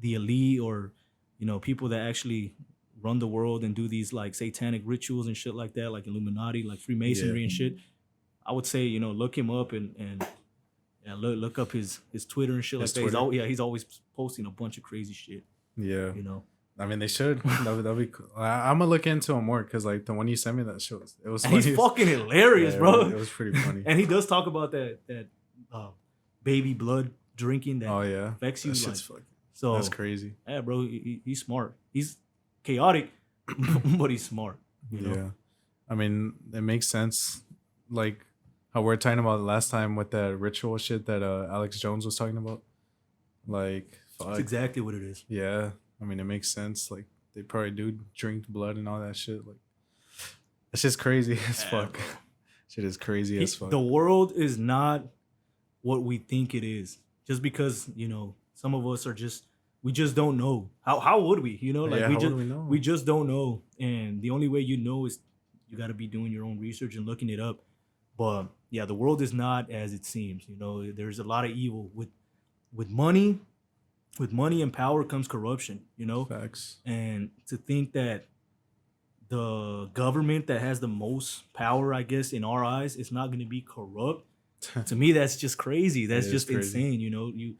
elite, or you know, people that actually run the world and do these like satanic rituals and shit like that, like Illuminati, like Freemasonry and shit, I would say, you know, look him up and look up his Twitter and shit like that. He's always posting a bunch of crazy shit. Yeah, you know. I mean, they should. That'd be cool. I'm gonna look into him more because, like, the one you sent me, that show, it was. And he's fucking hilarious, bro. It was pretty funny. And he does talk about that baby blood drinking that affects you. So that's crazy. Yeah, bro. He's smart. He's chaotic, but he's smart. You know? Yeah. I mean, it makes sense. Like how we were talking about last time with that ritual shit that Alex Jones was talking about. Like, fuck. That's exactly what it is. Yeah. I mean, it makes sense. Like, they probably do drink blood and all that shit. Like, it's just crazy as fuck. Shit is crazy as fuck. The world is not what we think it is. Just because, you know, some of us are we just don't know. How would we? You know, like we just don't know. And the only way you know is you got to be doing your own research and looking it up. But yeah, the world is not as it seems. You know, there's a lot of evil with money. With money and power comes corruption, you know? Facts. And to think that the government that has the most power, I guess, in our eyes, is not going to be corrupt. To me, that's just crazy. That's just crazy. insane.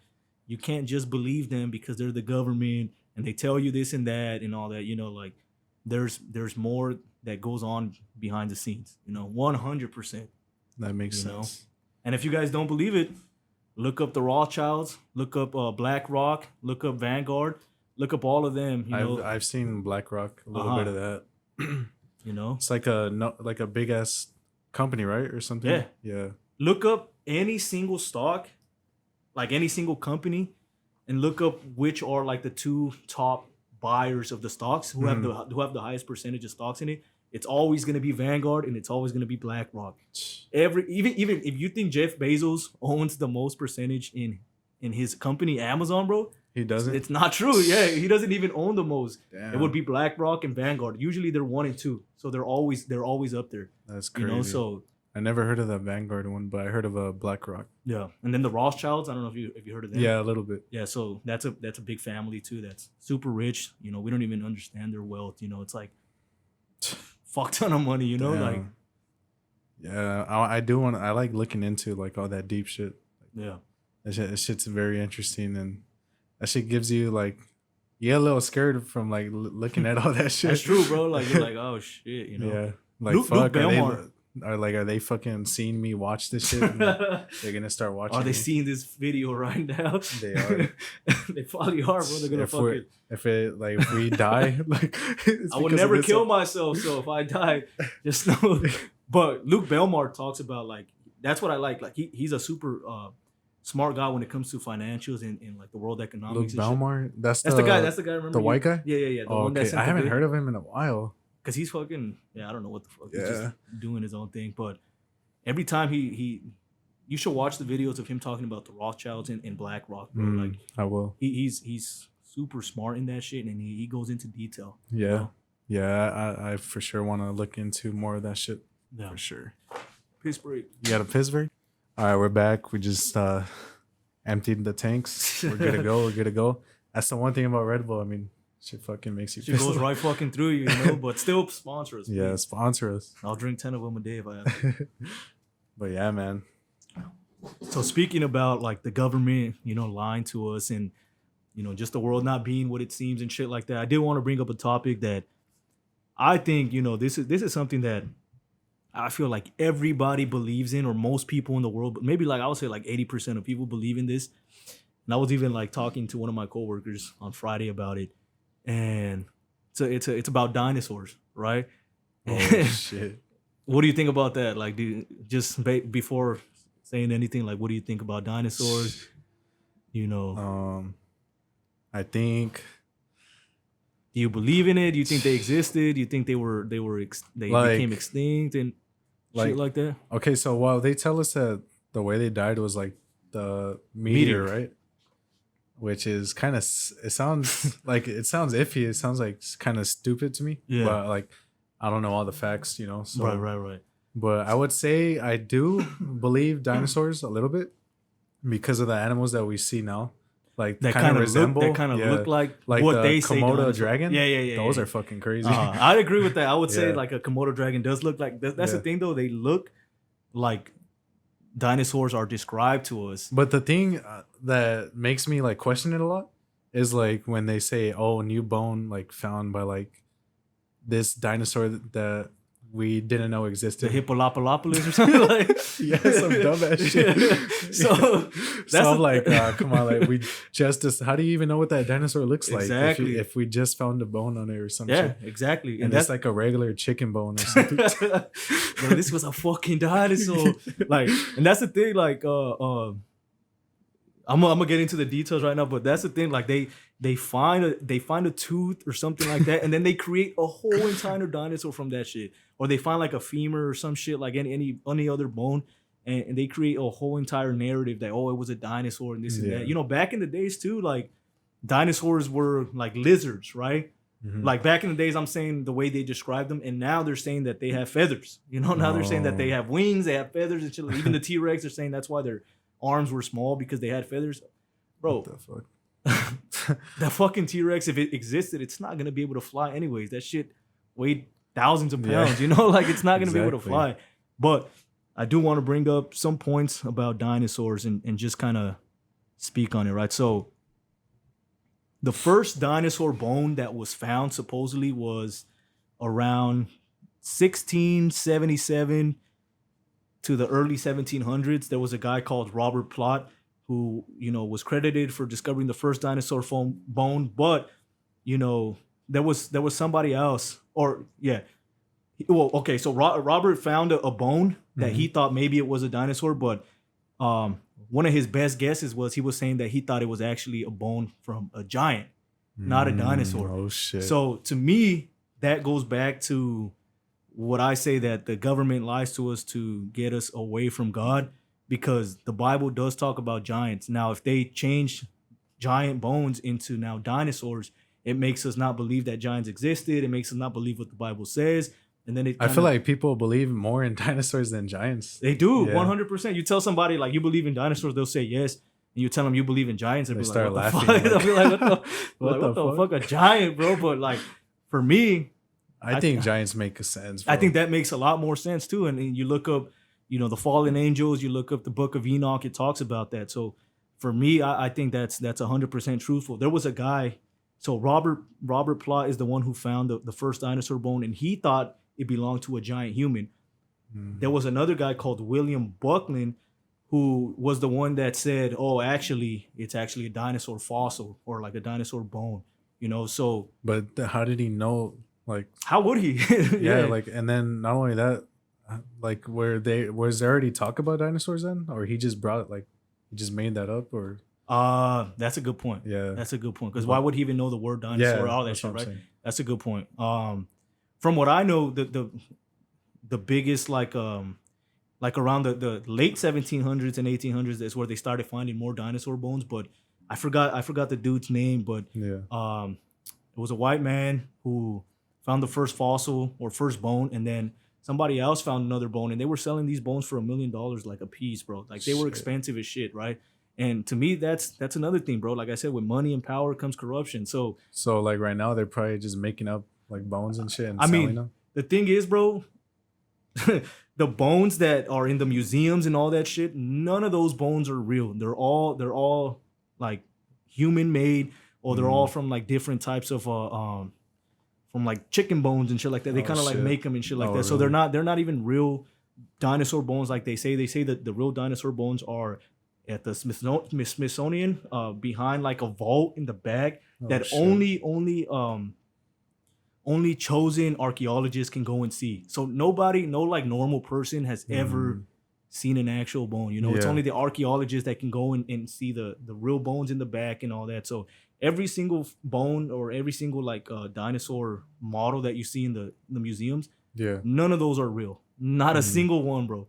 You can't just believe them because they're the government and they tell you this and that and all that. Like there's more that goes on behind the scenes. 100%. That makes sense. And if you guys don't believe it, look up the Rothschilds, look up BlackRock, look up Vanguard, look up all of them. I've seen BlackRock, a little bit of that. It's like a big ass company, right, or something. Yeah. Yeah. Look up any single stock, like any single company, and look up which are like the two top buyers of the stocks who have the highest percentage of stocks in it. It's always going to be Vanguard and it's always going to be BlackRock. Even if you think Jeff Bezos owns the most percentage in his company Amazon, bro, he doesn't. It's not true. Yeah, he doesn't even own the most. Damn. It would be BlackRock and Vanguard. Usually they're 1 and 2, so they're always up there. That's crazy. So I never heard of that Vanguard one, but I heard of a BlackRock. Yeah, and then the Rothschilds. I don't know if you heard of them. Yeah, a little bit. Yeah, so that's a big family too. That's super rich. We don't even understand their wealth. It's like fuck ton of money. Damn. Like. Yeah, I do want. I like looking into like all that deep shit. Yeah, that shit's very interesting, and that shit gives you like, you get a little scared from like looking at all that shit. That's true, bro. Like you're like, oh shit, Yeah, like fuck. Are they fucking seeing me watch this shit? They're gonna start watching. Are they me? seeing this video right now? They are. They probably are, bro. They're gonna fucking. If we die, like I would never kill myself. So if I die, just know. But Luke Belmar talks about like that's what I like. Like he's a super smart guy when it comes to financials and like the world economics. Luke Belmar, that's the guy. That's the guy. Remember the white guy? Yeah. The one okay. I haven't heard of him in a while. Cause he's fucking I don't know what the fuck. He's just doing his own thing. But every time you should watch the videos of him talking about the Rothschilds and BlackRock, bro. Like I will. He's super smart in that shit and he goes into detail. Yeah. Yeah, I for sure want to look into more of that shit. Yeah. For sure. Piss break. You got a piss break? All right, we're back. We just emptied the tanks. We're good to go. That's the one thing about Red Bull. I mean, shit fucking makes you Shit goes right fucking through you, but still sponsor us. Yeah, please. Sponsor us. I'll drink 10 of them a day if I have to. But yeah, man. So speaking about like the government, lying to us and, just the world not being what it seems and shit like that, I did want to bring up a topic that I think, this is something that I feel like everybody believes in, or most people in the world, but maybe like I would say like 80% of people believe in this. And I was even like talking to one of my coworkers on Friday about it. And so it's about dinosaurs, right? Oh shit! What do you think about that? Like, before saying anything, like, what do you think about dinosaurs? I think. Do you believe in it? Do you think they existed? Do you think they became extinct and shit like that? Okay, so while they tell us that the way they died was like the meteor, right? Which is kind of, it sounds iffy. It sounds like kind of stupid to me. Yeah. But like, I don't know all the facts, So, Right. But I would say I do believe dinosaurs a little bit because of the animals that we see now. Like that kind of resemble. That kind of look like what the they say. Komodo dragon. Yeah. Those are fucking crazy. I'd agree with that. I would say like a Komodo dragon does look like. That's the thing though. They look like dinosaurs are described to us. But the thing that makes me like question it a lot is like when they say, "Oh, new bone like found by like this dinosaur that we didn't know existed." The Hippolopolopoulos or something like. Yeah, some dumbass shit. So I'm like, come on, like we just. How do you even know what that dinosaur looks like? Exactly. If we just found a bone on it or something. Yeah, exactly. And that's like a regular chicken bone or something. Bro, this was a fucking dinosaur. Like, and that's the thing. Like, I'm gonna get into the details right now, but that's the thing. Like, they find a tooth or something like that, and then they create a whole entire dinosaur from that shit. Or they find like a femur or some shit, like any other bone, and they create a whole entire narrative that, oh, it was a dinosaur and this and that. Back in the days too, like dinosaurs were like lizards, right? Mm-hmm. Like back in the days, I'm saying the way they described them, and now they're saying that they have feathers. Now they're saying that they have wings, they have feathers and shit. Even the T-Rex are saying that's why their arms were small because they had feathers. Bro, what the fuck? that fucking T-Rex, if it existed, it's not gonna be able to fly anyways. That shit weighed thousands of pounds. You know, like it's not going to be able to Exactly. fly. But I do want to bring up some points about dinosaurs and just kind of speak on it, right? So the first dinosaur bone that was found supposedly was around 1677 to the early 1700s. There was a guy called Robert Plot who, you know, was credited for discovering the first dinosaur bone, but you know, there was somebody else, or yeah. Well, okay, so Robert found a bone that he thought maybe it was a dinosaur, but one of his best guesses was he was saying that he thought it was actually a bone from a giant, not a dinosaur. Oh shit. So to me, that goes back to what I say, that the government lies to us to get us away from God, because the Bible does talk about giants. Now, if they change giant bones into now dinosaurs, it makes us not believe that giants existed. It makes us not believe what the Bible says. And then I feel like people believe more in dinosaurs than giants. they do, Yeah. 100%. You tell somebody like you believe in dinosaurs, they'll say yes. And you tell them you believe in giants, they'll They be start like, what laughing, the fuck? like, They'll be like, what what the the fuck? A giant, bro? But like for me, I think giants make sense. I bro. think that makes a lot more sense too. And you look up, you know, the fallen angels, you look up the book of Enoch, it talks about that. So for me, I think that's 100% truthful. There was a guy, so Robert Plot is the one who found the first dinosaur bone, and he thought it belonged to a giant human. There was another guy called William Buckland who was the one that said, oh, actually, it's actually a dinosaur fossil or like a dinosaur bone, you know? So But how did he know? Like, how would he? yeah, like, and then not only that, like, was there already talk about dinosaurs then, or he just brought it, like, he just made that up, or That's a good point. yeah, That's a good point. Because why would he even know the word dinosaur? All that that's shit, what I'm right? saying. That's a good point. From what I know, the biggest like around the late 1700s and 1800s is where they started finding more dinosaur bones. But I forgot the dude's name. But Yeah, it was a white man who found the first fossil or first bone, and then somebody else found another bone, and they were selling these bones for $1 million like a piece, bro. Like they were Shit. expensive as shit, right? And to me, that's another thing, bro. Like I said, with money and power comes corruption. So like right now they're probably just making up like bones and shit and I selling mean, them. the thing is, bro, the bones that are in the museums and all that shit, none of those bones are real. They're all like human made, or they're all from like different types of from like chicken bones and shit like that. They Oh, kind of like shit. make them and shit like Oh, that. So really? they're not even real dinosaur bones like they say. They say that the real dinosaur bones are at the Smithsonian, behind like a vault in the back that Oh, shit. only chosen archaeologists can go and see. So no like normal person has ever seen an actual bone. You know, it's Yeah. only the archaeologists that can go and see the real bones in the back and all that. So every single bone or every single like dinosaur model that you see in the museums, Yeah, none of those are real. Not a single one, bro.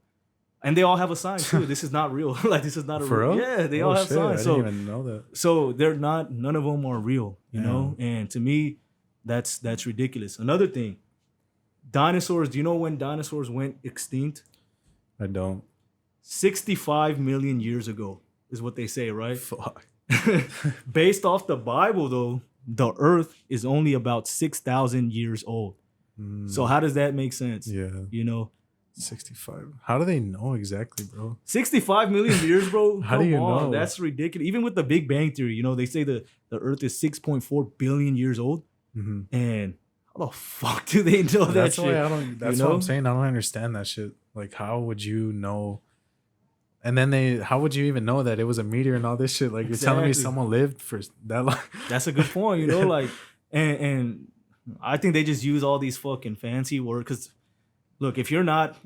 And they all have a sign too. This is not real. Like this is not a for real. real? Yeah, they Oh, all have shit, signs. I So didn't even know that. so they're not. None of them are real. You know. And to me, that's ridiculous. Another thing, dinosaurs. Do you know when dinosaurs went extinct? I don't. 65 million years ago is what they say, right? Fuck. Based off the Bible, though, the Earth is only about 6,000 years old. So how does that make sense? Yeah, You know, 65. How do they know exactly, bro? 65 million years, bro. How do Come you on, know? that's ridiculous. Even with the Big Bang Theory, you know, they say the Earth is 6.4 billion years old. And how the fuck do they know that That's shit? why I don't. That's you what know? I'm saying. I don't understand that shit. Like, how would you know? And then how would you even know that it was a meteor and all this shit? Like, you're telling me Exactly. someone lived for that long. That's a good point, you know, like, and I think they just use all these fucking fancy words. Because look, if you're not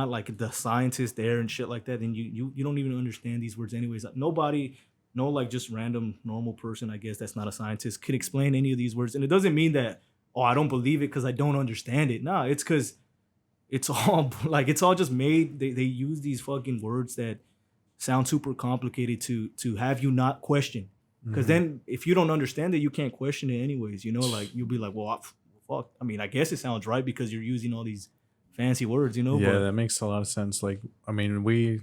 like the scientist there and shit like that, then you don't even understand these words anyways. Nobody, no like just random normal person, I guess that's not a scientist, could explain any of these words. And it doesn't mean that, oh, I don't believe it because I don't understand it. Nah, it's because it's all like it's all just made. They use these fucking words that sound super complicated to have you not question. Because then if you don't understand it, you can't question it anyways. You know, like you'll be like, well, fuck. I mean, I guess it sounds right because you're using all these fancy words, you know? Yeah, But that makes a lot of sense. Like, I mean,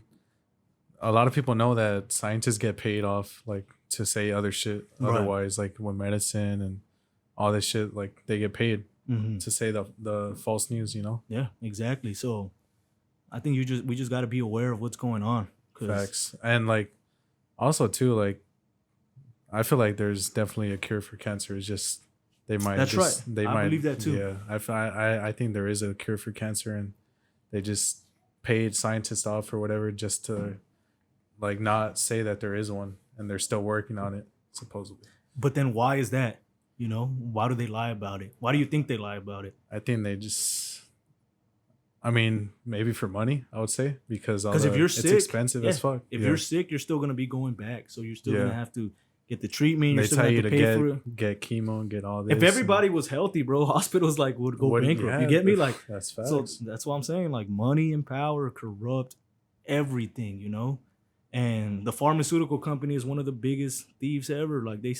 a lot of people know that scientists get paid off, like, to say other shit. Right. Otherwise, like, with medicine and all this shit, like, they get paid. to say the false news, you know. Yeah, exactly. So I think we just got to be aware of what's going on. Facts. And like also too, like I feel like there's definitely a cure for cancer. It's just they might That's just right. they I might believe that too. Yeah, I think there is a cure for cancer, and they just paid scientists off or whatever just to like not say that there is one, and they're still working on it supposedly. But then why is that? You know, why do they lie about it? Why do you think they lie about it? I think they just, I mean, maybe for money, I would say, because If you're sick, it's expensive as fuck. If you're sick, you're still gonna be going back. So you're still gonna have to get the treatment. You're they still tell gonna you have to to pay for it. get chemo and get all this. If everybody was healthy, bro, hospitals like would go bankrupt. You get me? Like that's facts. so that's what I'm saying. Like money and power corrupt everything, you know? And the pharmaceutical company is one of the biggest thieves ever. Like they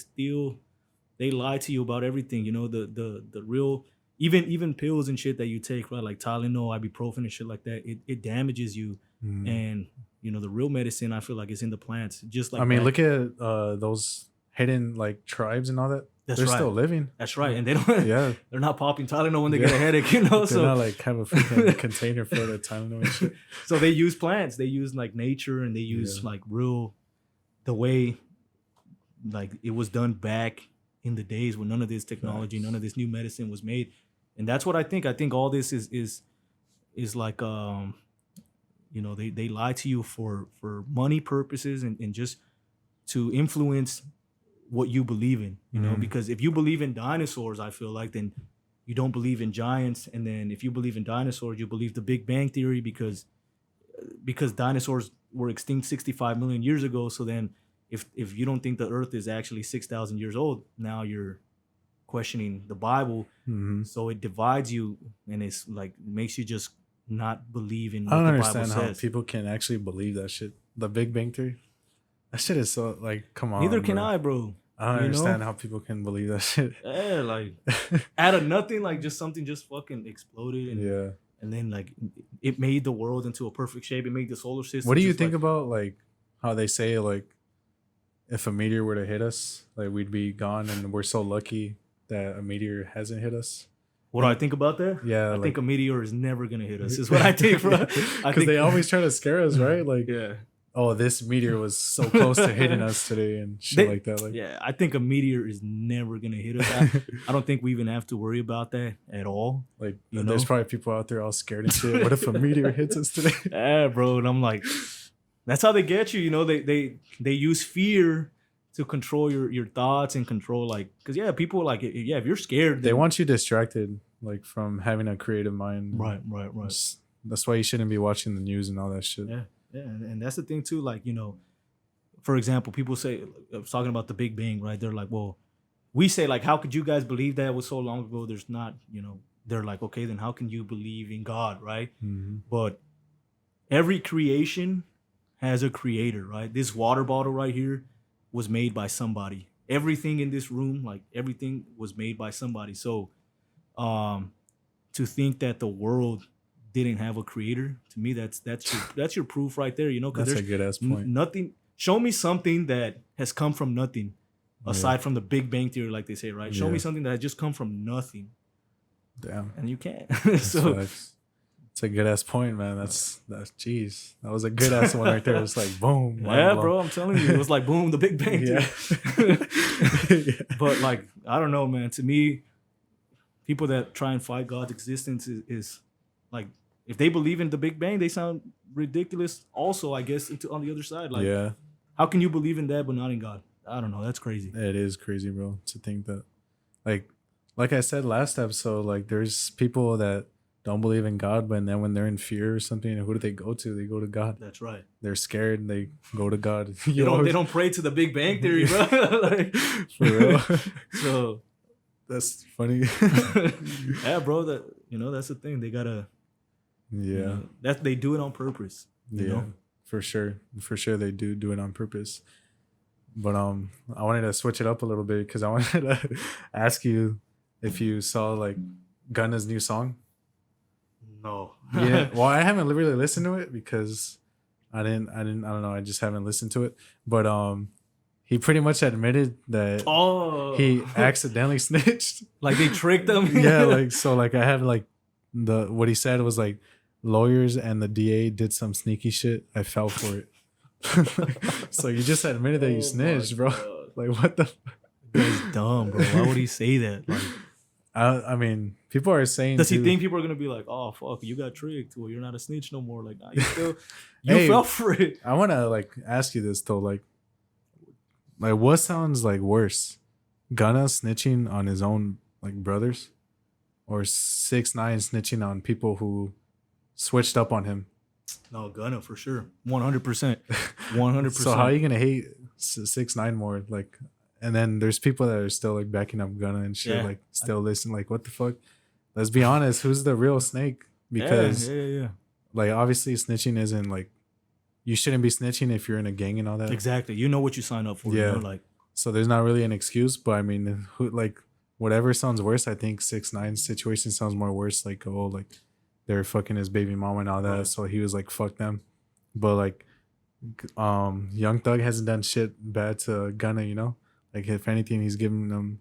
lie to you about everything, you know, the real even pills and shit that you take, right? Like Tylenol, ibuprofen and shit like that, it damages you. And you know, the real medicine I feel like is in the plants. Just like I mean, that. look at those hidden like tribes and all that. They're still living. That's right. And they don't yeah. they're not popping Tylenol when they get a headache, you know. They're not like have a freaking container for the Tylenol and shit. So they use plants, they use like nature, and they use like real the way like it was done back in the days when none of this technology, none of this new medicine was made. And that's what I think. I think all this is like you know, they lie to you for money purposes and just to influence what you believe in, you know, because if you believe in dinosaurs, I feel like then you don't believe in giants. And then if you believe in dinosaurs, you believe the Big Bang Theory because dinosaurs were extinct 65 million years ago. So then if you don't think the earth is actually 6,000 years old, now you're questioning the Bible. So it divides you and it's like makes you just not believe in what I don't the understand Bible how says. people can actually believe that shit. The Big Bang Theory. That shit is so like, come on. Neither can bro. I, bro. I don't You understand know? how people can believe that shit. Yeah, like out of nothing, like just something just fucking exploded, and and then like it made the world into a perfect shape. It made the solar system. What do you just, think like, about like how they say like if a meteor were to hit us, like we'd be gone, and we're so lucky that a meteor hasn't hit us? What do I think about that? Yeah, I like, think a meteor is never gonna hit us. Is what I think, bro. Because they always try to scare us, right? Like, yeah. Oh, this meteor was so close to hitting us today and shit like that. Like, yeah, I think a meteor is never gonna hit us. I don't think we even have to worry about that at all. Like, you there's know? probably people out there all scared and shit. What if a meteor hits us today? Yeah, bro. And I'm like, that's how they get you. You know, they use fear to control your thoughts and control like, because people like, if you're scared, They want you distracted, like from having a creative mind. Right. That's why you shouldn't be watching the news and all that shit. Yeah, and that's the thing too. Like, you know, for example, people say, talking about the Big Bang, right? They're like, well, we say like, how could you guys believe that? It was so long ago. There's not, you know. They're like, okay, then how can you believe in God, right? But every creation has a creator, right? This water bottle right here was made by somebody. Everything in this room, like everything was made by somebody. So to think that the world didn't have a creator, to me that's your proof right there, you know, because That's there's a good ass point. nothing. Show me something that has come from nothing aside from the Big Bang Theory, like they say, right? Show me something that has just come from nothing. Damn. And you can't. So it's a good ass point, man. That's jeez. That was a good ass one right there. It's like boom. Yeah, bro, I'm telling you, it was like boom, the Big Bang Theory. But like, I don't know, man. To me, people that try and fight God's existence is like, if they believe in the Big Bang, they sound ridiculous. Also, I guess on the other side, like, how can you believe in that but not in God? I don't know. That's crazy. It is crazy, bro. To think that, like I said last episode, like there's people that don't believe in God, but then when they're in fear or something, who do they go to? They go to God. That's right. They're scared and they go to God. They don't pray to the Big Bang Theory, bro. Like, for real. So that's funny. Yeah, bro. That's the thing. They gotta. That they do it on purpose. You know? For sure they do it on purpose. But I wanted to switch it up a little bit because I wanted to ask you if you saw like Gunna's new song. No. Yeah. Well, I haven't really listened to it because I don't know. I just haven't listened to it. But he pretty much admitted that Oh, he accidentally snitched. like they tricked him. Yeah, like so like I had like what he said was like lawyers and the DA did some sneaky shit. I fell for it. So you just admitted that you snitched, bro. Like what the That's dumb, bro. Why would he say that? Like, I mean, people are saying does he too, think people are gonna be like, "Oh, fuck, you got tricked. Well, you're not a snitch no more." Like, nah, you still, you Hey, fell for it. I want to like ask you this though, like what sounds like worse, Gunna snitching on his own like brothers, or 6ix9ine snitching on people who switched up on him? No, Gunna for sure, 100%, 100%. So how are you gonna hate 6ix9ine more? Like, and then there's people that are still like backing up Gunna and shit, Yeah. like still listen. Like, what the fuck? Let's be honest. Who's the real snake? Because yeah. like obviously snitching isn't like, you shouldn't be snitching if you're in a gang and all that. Exactly. You know what you sign up for. Yeah. You know, like, So there's not really an excuse. But I mean, like whatever sounds worse, I think 6ix9ine's situation sounds more worse. Like, oh, like they're fucking his baby mama and all that. Right. So he was like, fuck them. But like, Young Thug hasn't done shit bad to Gunna, you know? Like if anything, he's giving them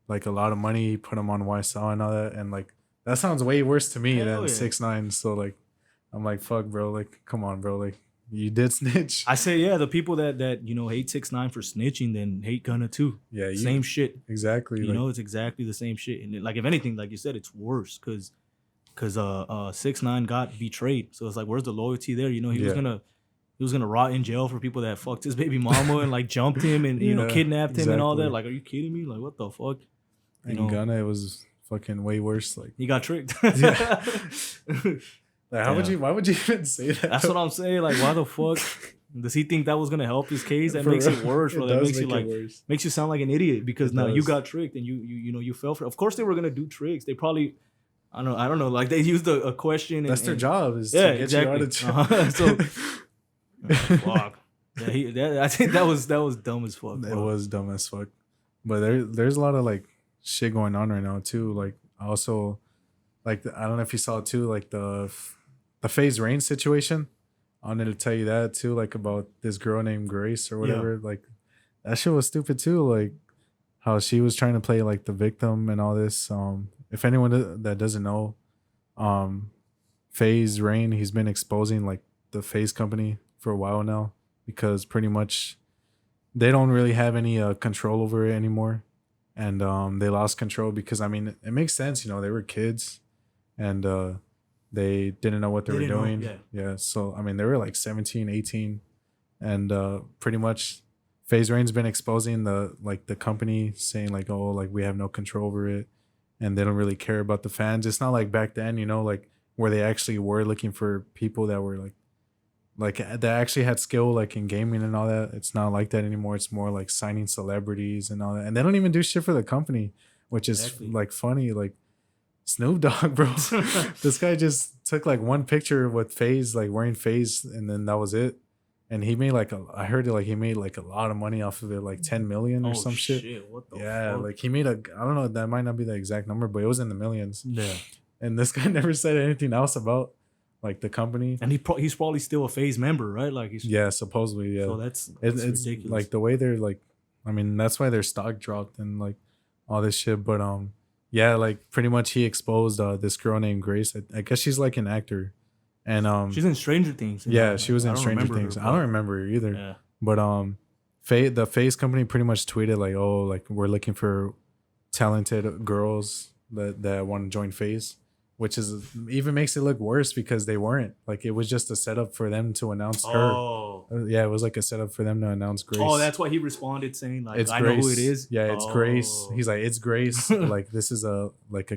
like a lot of money. He put him on YSL and all that. And like, that sounds way worse to me Hell than yeah. 6ix9ine. So like, I'm like, fuck, bro. Like, come on, bro. Like, you did snitch. I say, yeah, the people that hate 6ix9ine for snitching, then hate Gunna too. Yeah, Same shit. Exactly. You like, know, it's exactly the same shit. And like, if anything, like you said, it's worse because 6ix9ine got betrayed. So it's like, where's the loyalty there? You know, he was gonna rot in jail for people that fucked his baby mama and like jumped him and Yeah, kidnapped him and all that. exactly. Like, are you kidding me? Like, what the fuck? and Gunna, it was fucking way worse. Like, He got tricked. Yeah. like how would Yeah. you? Why would you even say that? That's what I'm saying. Like, why the fuck? Does he think that was gonna help his case? That For makes real. it worse, bro. That does makes you make it like worse. makes you sound like an idiot because It now you does. got tricked and you fell for it. Of course they were gonna do tricks. They probably I don't know. Like they used a question. That's their job. Is Yeah, to get exactly. you out of jail. So fuck. Yeah, I think that was dumb as fuck. It bro. was dumb as fuck. But there's a lot of like shit going on right now too. Like also, like I don't know if you saw too, like the FaZe Rain situation. I wanted to tell you that too, like about this girl named Grace or whatever. Like that shit was stupid too. Like how she was trying to play like the victim and all this. If anyone that doesn't know, FaZe Rain, he's been exposing like the FaZe company for a while now because pretty much they don't really have any control over it anymore, and they lost control because I mean it makes sense, you know, they were kids, and they didn't know what they were didn't know, doing. Yeah, so I mean they were like 17, 18, and pretty much FaZe Rain's been exposing the company, saying like, oh, like we have no control over it, and they don't really care about the fans. It's not like back then, you know, like where they actually were looking for people that were like that actually had skill like in gaming and all that. It's not like that anymore. It's more like signing celebrities and all that, and they don't even do shit for the company, which is Exactly. like funny. Like Snoop Dogg, bro, this guy just took like one picture with FaZe, like wearing FaZe, and then that was it. And he made like I heard it, like he made like a lot of money off of it, like 10 million or some shit. What the Yeah, fuck? like he made I don't know, that might not be the exact number, but it was in the millions. Yeah. And this guy never said anything else about like the company. And he's probably still a FaZe member, right? Like he's Yeah, supposedly, yeah. So that's It's ridiculous. like the way they're like, I mean, that's why their stock dropped and like all this shit. But yeah, like pretty much he exposed this girl named Grace. I guess she's like an actor, and she's in Stranger Things. yeah, she was I in don't Stranger remember Things. her, I don't remember her either. Yeah. But the FaZe company pretty much tweeted like, oh, like we're looking for talented girls that want to join FaZe, which is even makes it look worse because they weren't. Like it was just a setup for them to announce her. Oh. Yeah, it was like a setup for them to announce Grace. Oh, that's why he responded saying like, It's I Grace. know who it is. Yeah, it's Grace. Oh. He's like, it's Grace. Like this is a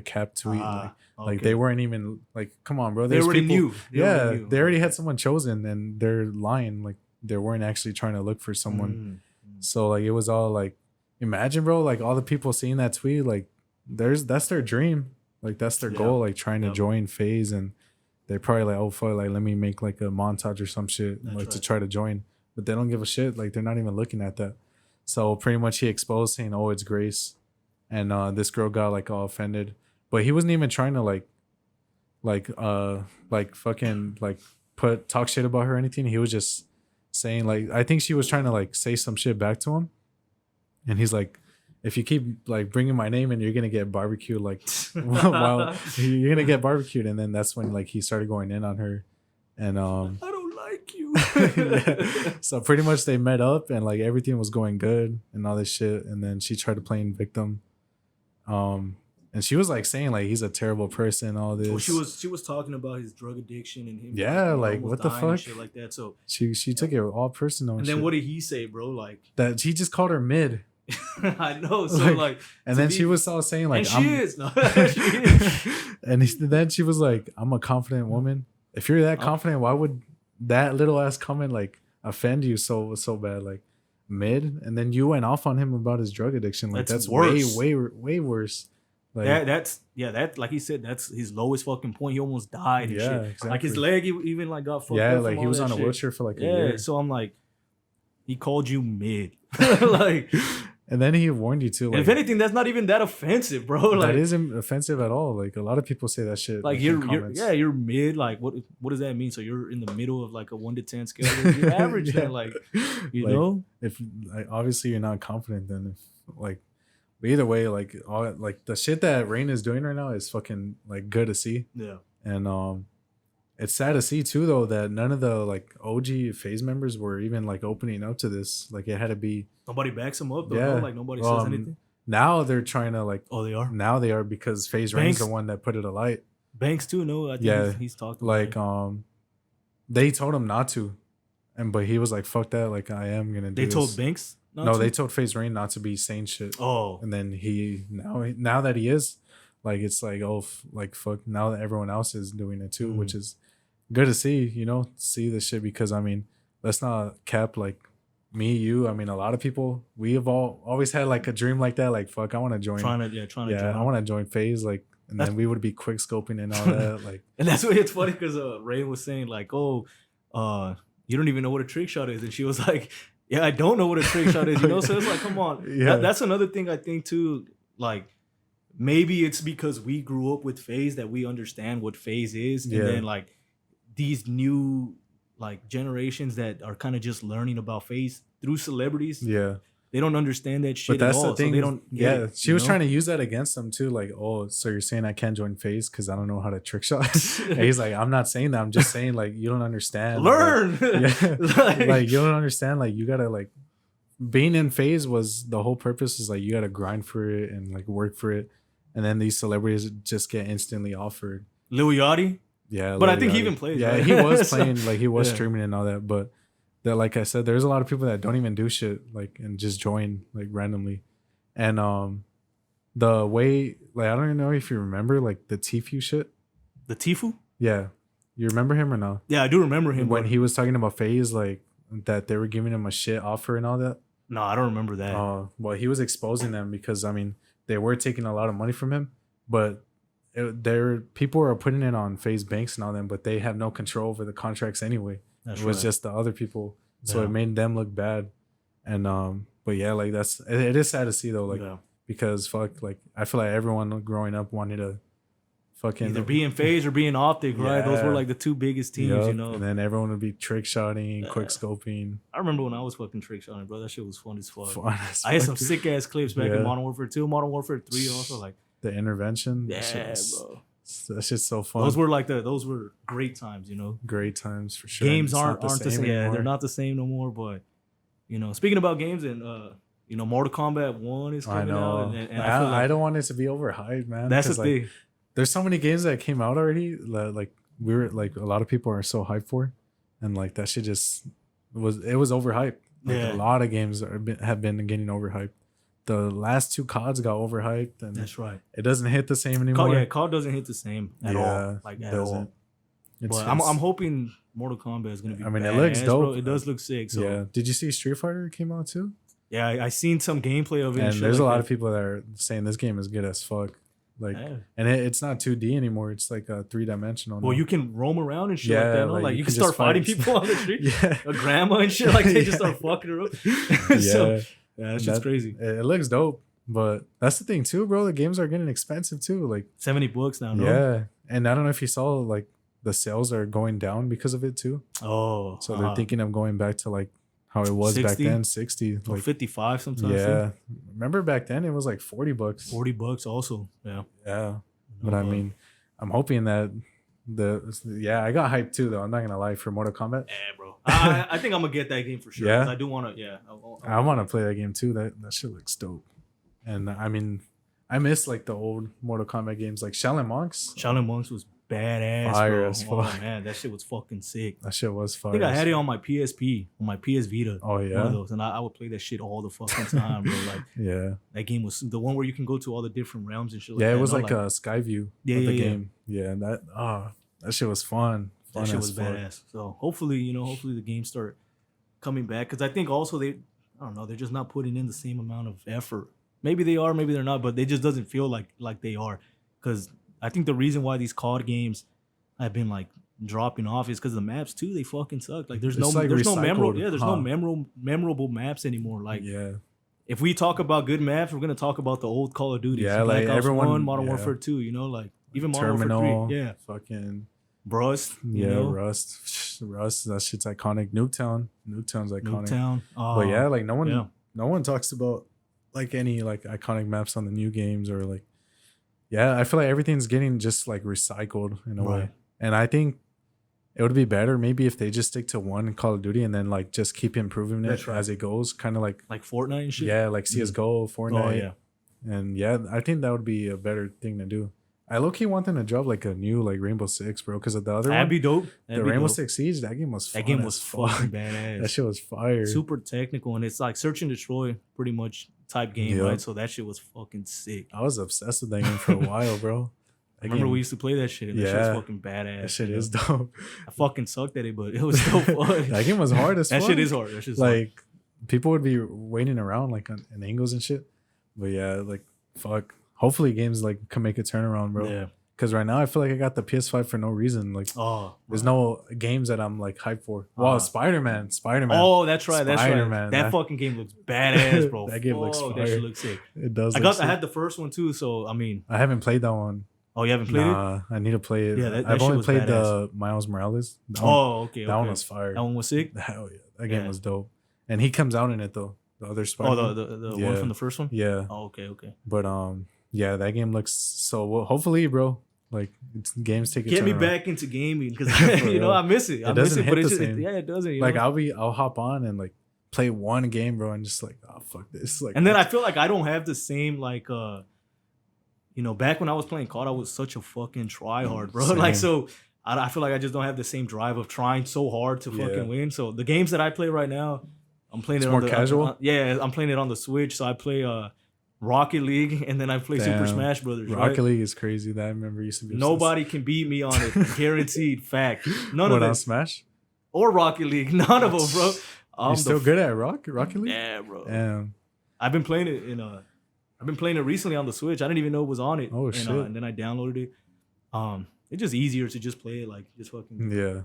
cap tweet. Ah, Like okay. they weren't even like, come on, bro. They There's already people, knew. Yeah, they already had someone chosen, and they're lying. Like they weren't actually trying to look for someone. So like it was all like, imagine, bro. Like all the people seeing that tweet, like that's their dream. Like that's their goal. Like trying to join FaZe, and they're probably like, oh fuck, like let me make like a montage or some shit, That's like right. to try to join. But they don't give a shit. Like they're not even looking at that. So pretty much he exposed saying, oh, it's Grace, and this girl got like all offended, but he wasn't even trying to like fucking like talk shit about her or anything. He was just saying like, I think she was trying to like say some shit back to him, And he's like, if you keep like bringing my name in, you're gonna get barbecued. Like, well, you're gonna get barbecued. And then that's when like he started going in on her, and I don't like you. yeah. So pretty much they met up and like everything was going good and all this shit. And then she tried to play victim. And she was like saying like he's a terrible person, all this. Well, she was talking about his drug addiction and him. Yeah, like almost what the dying and fuck? shit like that. So She took it all personal. and then what did he say, bro? Like that he just called her mid. I know. So like and then she was all saying like, and she is. No, she is. And then she was like, I'm a confident woman. If you're that confident, why would that little ass comment like offend you so bad? Like mid, and then you went off on him about his drug addiction. Like that's worse. way worse. Like that's like he said, that's his lowest fucking point. He almost died and shit. Exactly. Like his leg even like got fucked up. Yeah, from like he all was that on a shit. wheelchair for like a year. So I'm like, he called you mid. Like, and then he warned you too. Like, if anything, that's not even that offensive, bro. Like, that isn't offensive at all. Like a lot of people say that shit. Like you're mid. Like what does that mean? So you're in the middle of like a 1 to 10 scale. You're average then, like you like, know. If like, obviously you're not confident, then if like. But either way, like all like the shit that Rain is doing right now is fucking like good to see. Yeah. And it's sad to see too though that none of the like OG phase members were even like opening up to this. Like it had to be nobody backs them up though. Yeah. No? Like nobody says anything. Now they're trying to like they are. Now they are because Phase Rain's the one that put it alight. Banks too, no, I think he's talking like they told him not to. But he was like, fuck that, like I am gonna do They this. told Banks? They told Phase Rain not to be saying shit. Oh. And then now that he is, like it's like, oh, like fuck, now that everyone else is doing it too, which is good to see, you know, see this shit. Because I mean, let's not cap like me, you, I mean a lot of people, we have always had like a dream like that, like fuck, I want to join. Trying to join. I want to join Phase, like, and then we would be quick scoping and all that. Like, and that's why it's funny because Rain was saying like, oh, you don't even know what a trick shot is. And she was like, yeah, I don't know what a trick shot is, you know? So it's like, come on. Yeah. That's another thing I think too, like, maybe it's because we grew up with Phase that we understand what Phase is. And then like these new like generations that are kind of just learning about Phase through celebrities. Yeah. They don't understand that shit but that's at all. the thing. So they don't it, she was trying to use that against them too. Like, oh, so you're saying I can't join Phase because I don't know how to trick shot? And he's like, I'm not saying that. I'm just saying like you don't understand. Learn. Like, like you don't understand. Like you gotta like being in Phase was the whole purpose is like you gotta grind for it and like work for it. And then these celebrities just get instantly offered. Lil Yachty? Yeah. But I think he even plays. Yeah, right? he was playing, like he was streaming and all that. But that, like I said, there's a lot of people that don't even do shit, like, and just join like randomly. And the way, like, I don't even know if you remember like the Tfue shit. The Tfue? Yeah. You remember him or no? Yeah, I do remember him. When he was talking about Phase, like that they were giving him a shit offer and all that. No, I don't remember that. Well, he was exposing them because I mean they were taking a lot of money from him, but people are putting it on Phase Banks and all them, but they have no control over the contracts anyway. It was just the other people, so it made them look bad. And but yeah, like it is sad to see though, like because fuck, like I feel like everyone growing up wanted to fucking either be in Phase or be in Optic, right? Those were like the two biggest teams, you know. And then everyone would be trick shotting, quick scoping. I remember when I was fucking trick shotting, bro. That shit was fun as fuck. I had some sick ass clips back in Modern Warfare 2, Modern Warfare 3, also like the intervention. Yeah, bro. That shit's so fun. Those were great times, you know. Great times for sure. Games aren't the same. Yeah, they're not the same no more. But you know, speaking about games and you know, Mortal Kombat 1 is coming out. And I don't want it to be overhyped, man. That's the thing. There's so many games that came out already. Like we were like a lot of people are so hyped for, and like that shit just was overhyped. Like a lot of games have been getting overhyped. The last two CODs got overhyped, and that's right. It doesn't hit the same anymore. COD doesn't hit the same at all. Like at all. But I'm hoping Mortal Kombat is gonna be. I mean, it looks dope. Bro. It does look sick. So. Yeah. Did you see Street Fighter came out too? Yeah, I seen some gameplay of it. And there's a lot of people that are saying this game is good as fuck. Like, and it's not 2D anymore. It's like a 3-dimensional. Well, you can roam around and shit like that. No? Like you can start fighting people on the street. Yeah. A grandma and shit. Like they just start fucking her up. So, yeah, that's just crazy. It looks dope. But that's the thing too, bro. The games are getting expensive too. Like $70 now. No? Yeah. And I don't know if you saw like the sales are going down because of it too. Oh. So they're thinking of going back to like how it was back 60? then, 60. Or Like 55 sometimes. yeah. Remember back then it was like $40. $40 also. Yeah. Yeah. But I mean, I'm hoping that I got hyped too though. I'm not gonna lie for Mortal Kombat. Yeah, bro. I think I'm gonna get that game for sure. Yeah? I do want to. Yeah. I want to play that game too. That shit looks dope. And I mean, I miss like the old Mortal Kombat games, like Shaolin Monks. Shaolin Monks was badass, Fire bro. as Oh fuck. man, that shit was fucking sick. That shit was fire. I think I had as it on my PSP, on my PS Vita. Oh, yeah? One of those, and I would play that shit all the fucking time, bro. Like Yeah. that game was the one where you can go to all the different realms and shit. Yeah, like it that, was no? like a sky view Yeah, of the yeah, yeah. game. Yeah, and that shit was fun. That shit as was fuck. badass. So hopefully the games start coming back because I think also I don't know, they're just not putting in the same amount of effort. Maybe they are, maybe they're not, but they just doesn't feel like they are. Because I think the reason why these COD games have been like dropping off is because the maps too, they fucking suck. Like there's It's no like memorable recycled, there's huh? no memorable maps anymore. Like Yeah. if we talk about good maps, we're gonna talk about the old Call of Duty. Yeah, Black like Ops everyone- 1, Modern yeah. Warfare 2, like even Modern Terminal. Warfare 3. Yeah. Fucking Rust, you yeah, know, Rust. That shit's iconic. Nuketown's iconic. Nuketown. But yeah, like no yeah. one talks about like any like iconic maps on the new games or like yeah, I feel like everything's getting just like recycled in a way. Right. And I think it would be better maybe if they just stick to one Call of Duty and then like just keep improving it That's right. as it goes. Kind of like Fortnite and shit. yeah, like CS:GO, Fortnite. Oh yeah. And yeah, I think that would be a better thing to do. I low-key want them to drop like a new like Rainbow Six, bro, because of the other That'd one. be dope. The That'd be Rainbow dope. Six Siege, that game was fun. That game as was fuck. fucking badass. That shit was fire. Super technical, and it's like search and destroy pretty much type game, Yep. right? So that shit was fucking sick. I was obsessed with that game for a while, bro. I remember we used to play that shit, and that shit Yeah. was fucking badass. That shit you know? is dope. I fucking sucked at it, but it was so fun. That game was hard as That fuck. shit is hard. That shit's hard. Like people would be waiting around like in angles and shit. But yeah, like fuck. Hopefully games like can make a turnaround, bro. Yeah. Because right now I feel like I got the PS5 for no reason. Like Oh. there's no games that I'm like hyped for. Well, Spider-Man. Oh, that's right. That's right. Spider-Man, That that- fucking game looks badass, bro. That game looks Fuck, fire. That shit looks sick. It does. I had the first one too, so I mean, I haven't played that one. oh, you haven't played it? Nah, I need to play it. Yeah, that I've shit only was played the badass. Miles Morales. That one, Oh, okay. that okay. one was fire. That one was sick. Hell yeah, that game Yeah. was dope. And he comes out in it though. The other Oh, Spider. the one Yeah. from the first one. Yeah, Oh, okay. but yeah, that game looks so. Well, hopefully, bro, like games take a Get me turnaround. back into gaming because For real. I miss it. I miss doesn't it, but hit it's the just, same. yeah, it doesn't. you Like know? I'll hop on and like play one game, bro, and just like oh fuck this. Like And then I feel like I don't have the same like back when I was playing COD, I was such a fucking tryhard, bro. Same. Like so I feel like I just don't have the same drive of trying so hard to Yeah. fucking win. So the games that I play right now, I'm playing It's it more on the casual? yeah, I'm playing it on the Switch. So I play Rocket League and then I play Super Damn. Smash Brothers. Rocket right? League is crazy. That I remember used to be obsessed. Nobody can beat me on it. Guaranteed fact. None What of on it. Smash? Or Rocket League. None of them, bro. You're still good at Rocket League? Yeah, bro. Damn. I've been playing it I've been playing it recently on the Switch. I didn't even know it was on it. Oh, and, shit. And then I downloaded it. It's just easier to just play it like just fucking. Yeah.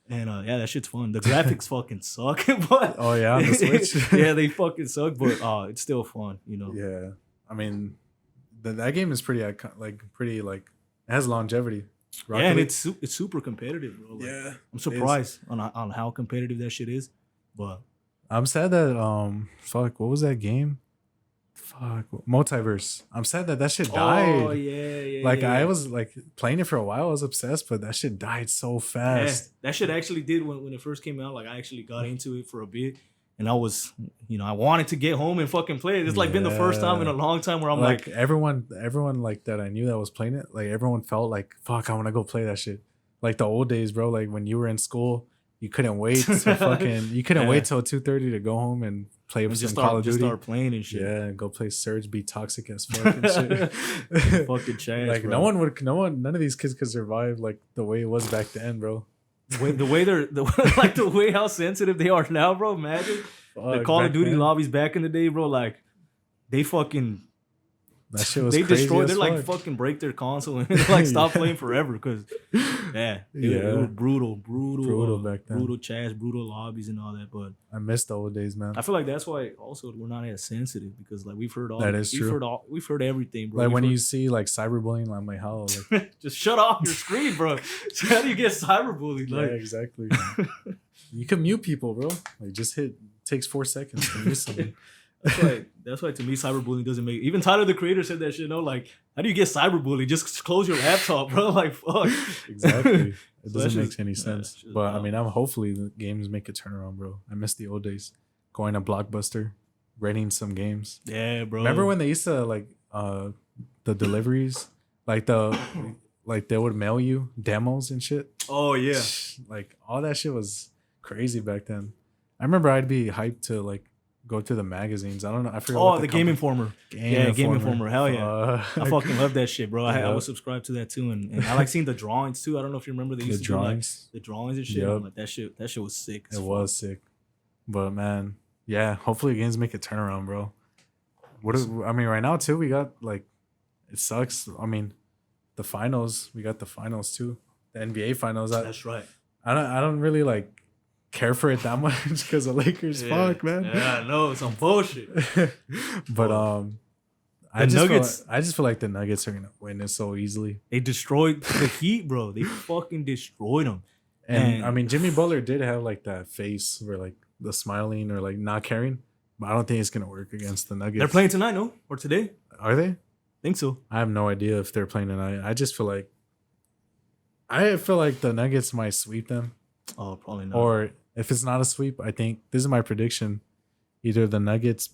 And yeah, that shit's fun. The graphics fucking suck, but Oh yeah, on the Switch. yeah, they fucking suck, but it's still fun, Yeah. I mean, that game is pretty it has longevity. Rocket yeah, and League? it's super competitive, bro. Like, Yeah. I'm surprised on how competitive that shit is, but I'm sad that fuck, what was that game? Fuck, Multiverse. I'm sad that shit died. oh yeah. Like yeah. I was like playing it for a while, I was obsessed, but that shit died so Yeah, fast. that shit actually did when it first came out. Like I actually got into it for a bit, and I was, I wanted to get home and fucking play it. It's like been the first time in a long time where I'm like, everyone like that I knew that was playing it, like everyone felt like fuck, I want to go play that shit. Like the old days, bro. Like when you were in school, you couldn't wait to Yeah. wait till 2:30 to go home and play with just some Call of Duty. start playing and shit. Yeah, and go play Surge, be toxic as fuck and shit. Fucking trash, Like bro. none of these kids could survive like the way it was back then, bro. the way they're the way how sensitive they are now, bro. Imagine the Fuck, Call back of Duty then, lobbies back in the day, bro. Like they fucking that shit was they crazy destroy. as They like fuck. fucking break their console and like stop playing forever because they Yeah. were brutal back then. brutal chats, brutal lobbies and all that. But I miss the old days, man. I feel like that's why also we're not as sensitive because like we've heard all That is true. We've heard everything, bro. Like We've when heard- you see like cyberbullying, I'm like, how? Like, just shut off your screen, bro. How do you get cyberbullied? yeah, Like, exactly. You can mute people, bro. Like just hit takes 4 seconds to miss something. That's why to me cyberbullying doesn't make. Even Tyler the Creator said that shit. No, like how do you get cyberbullied? Just close your laptop, bro. Like fuck. Exactly. It So doesn't that's make any sense. But I mean, I'm hopefully the games make a turnaround, bro. I miss the old days. Going to Blockbuster, renting some games. Yeah, bro. Remember when they used to like the deliveries, like they would mail you demos and shit. Oh yeah. Like all that shit was crazy back then. I remember I'd be hyped to like go to the magazines. I don't know. I forgot. Oh, the Game Informer. Game Informer. Hell yeah. I fucking love that shit, bro. I Yep. was subscribed to that too, and I like seeing the drawings too. I don't know if you remember they used to drawings. do like the drawings and shit. Yep. I'm like that shit was sick. as It fuck. was sick. But man, yeah, hopefully games make a turnaround, bro. I mean, right now too, we got like it sucks. I mean, the finals, we got the finals too. The NBA finals. That's right. I don't really like care for it that much because the Lakers fuck, man. Yeah, I know, some bullshit. But I just feel like the Nuggets are gonna win this so easily. They destroyed the Heat, bro. They fucking destroyed them. And I mean, Jimmy Butler did have like that face where like the smiling or like not caring, but I don't think it's gonna work against the Nuggets. They're playing tonight, no? Or today? Are they? Think so. I have no idea if they're playing tonight. I feel like the Nuggets might sweep them. Oh, probably not. Or if it's not a sweep, I think this is my prediction. Either the Nuggets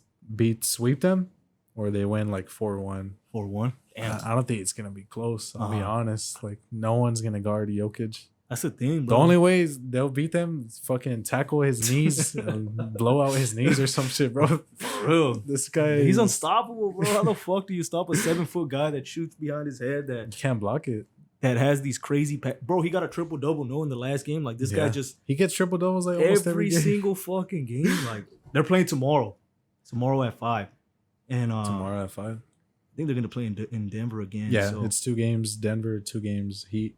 sweep them or they win like 4-1. 4-1. I don't think it's gonna be close. I'll be honest. Like no one's gonna guard Jokic. That's the thing, bro. The only way they'll beat them is fucking tackle his knees and blow out his knees or some shit, bro. For real. This guy, He's unstoppable, bro. How the fuck do you stop a 7-foot guy that shoots behind his head You can't block it. that has these crazy bro? He got a triple double, no, in the last game. Like this guy just He gets triple doubles like almost every game. single fucking game. Like they're playing tomorrow at 5, and Tomorrow at 5. I think they're gonna play in Denver again. Yeah, so. it's 2 games Denver, 2 games Heat.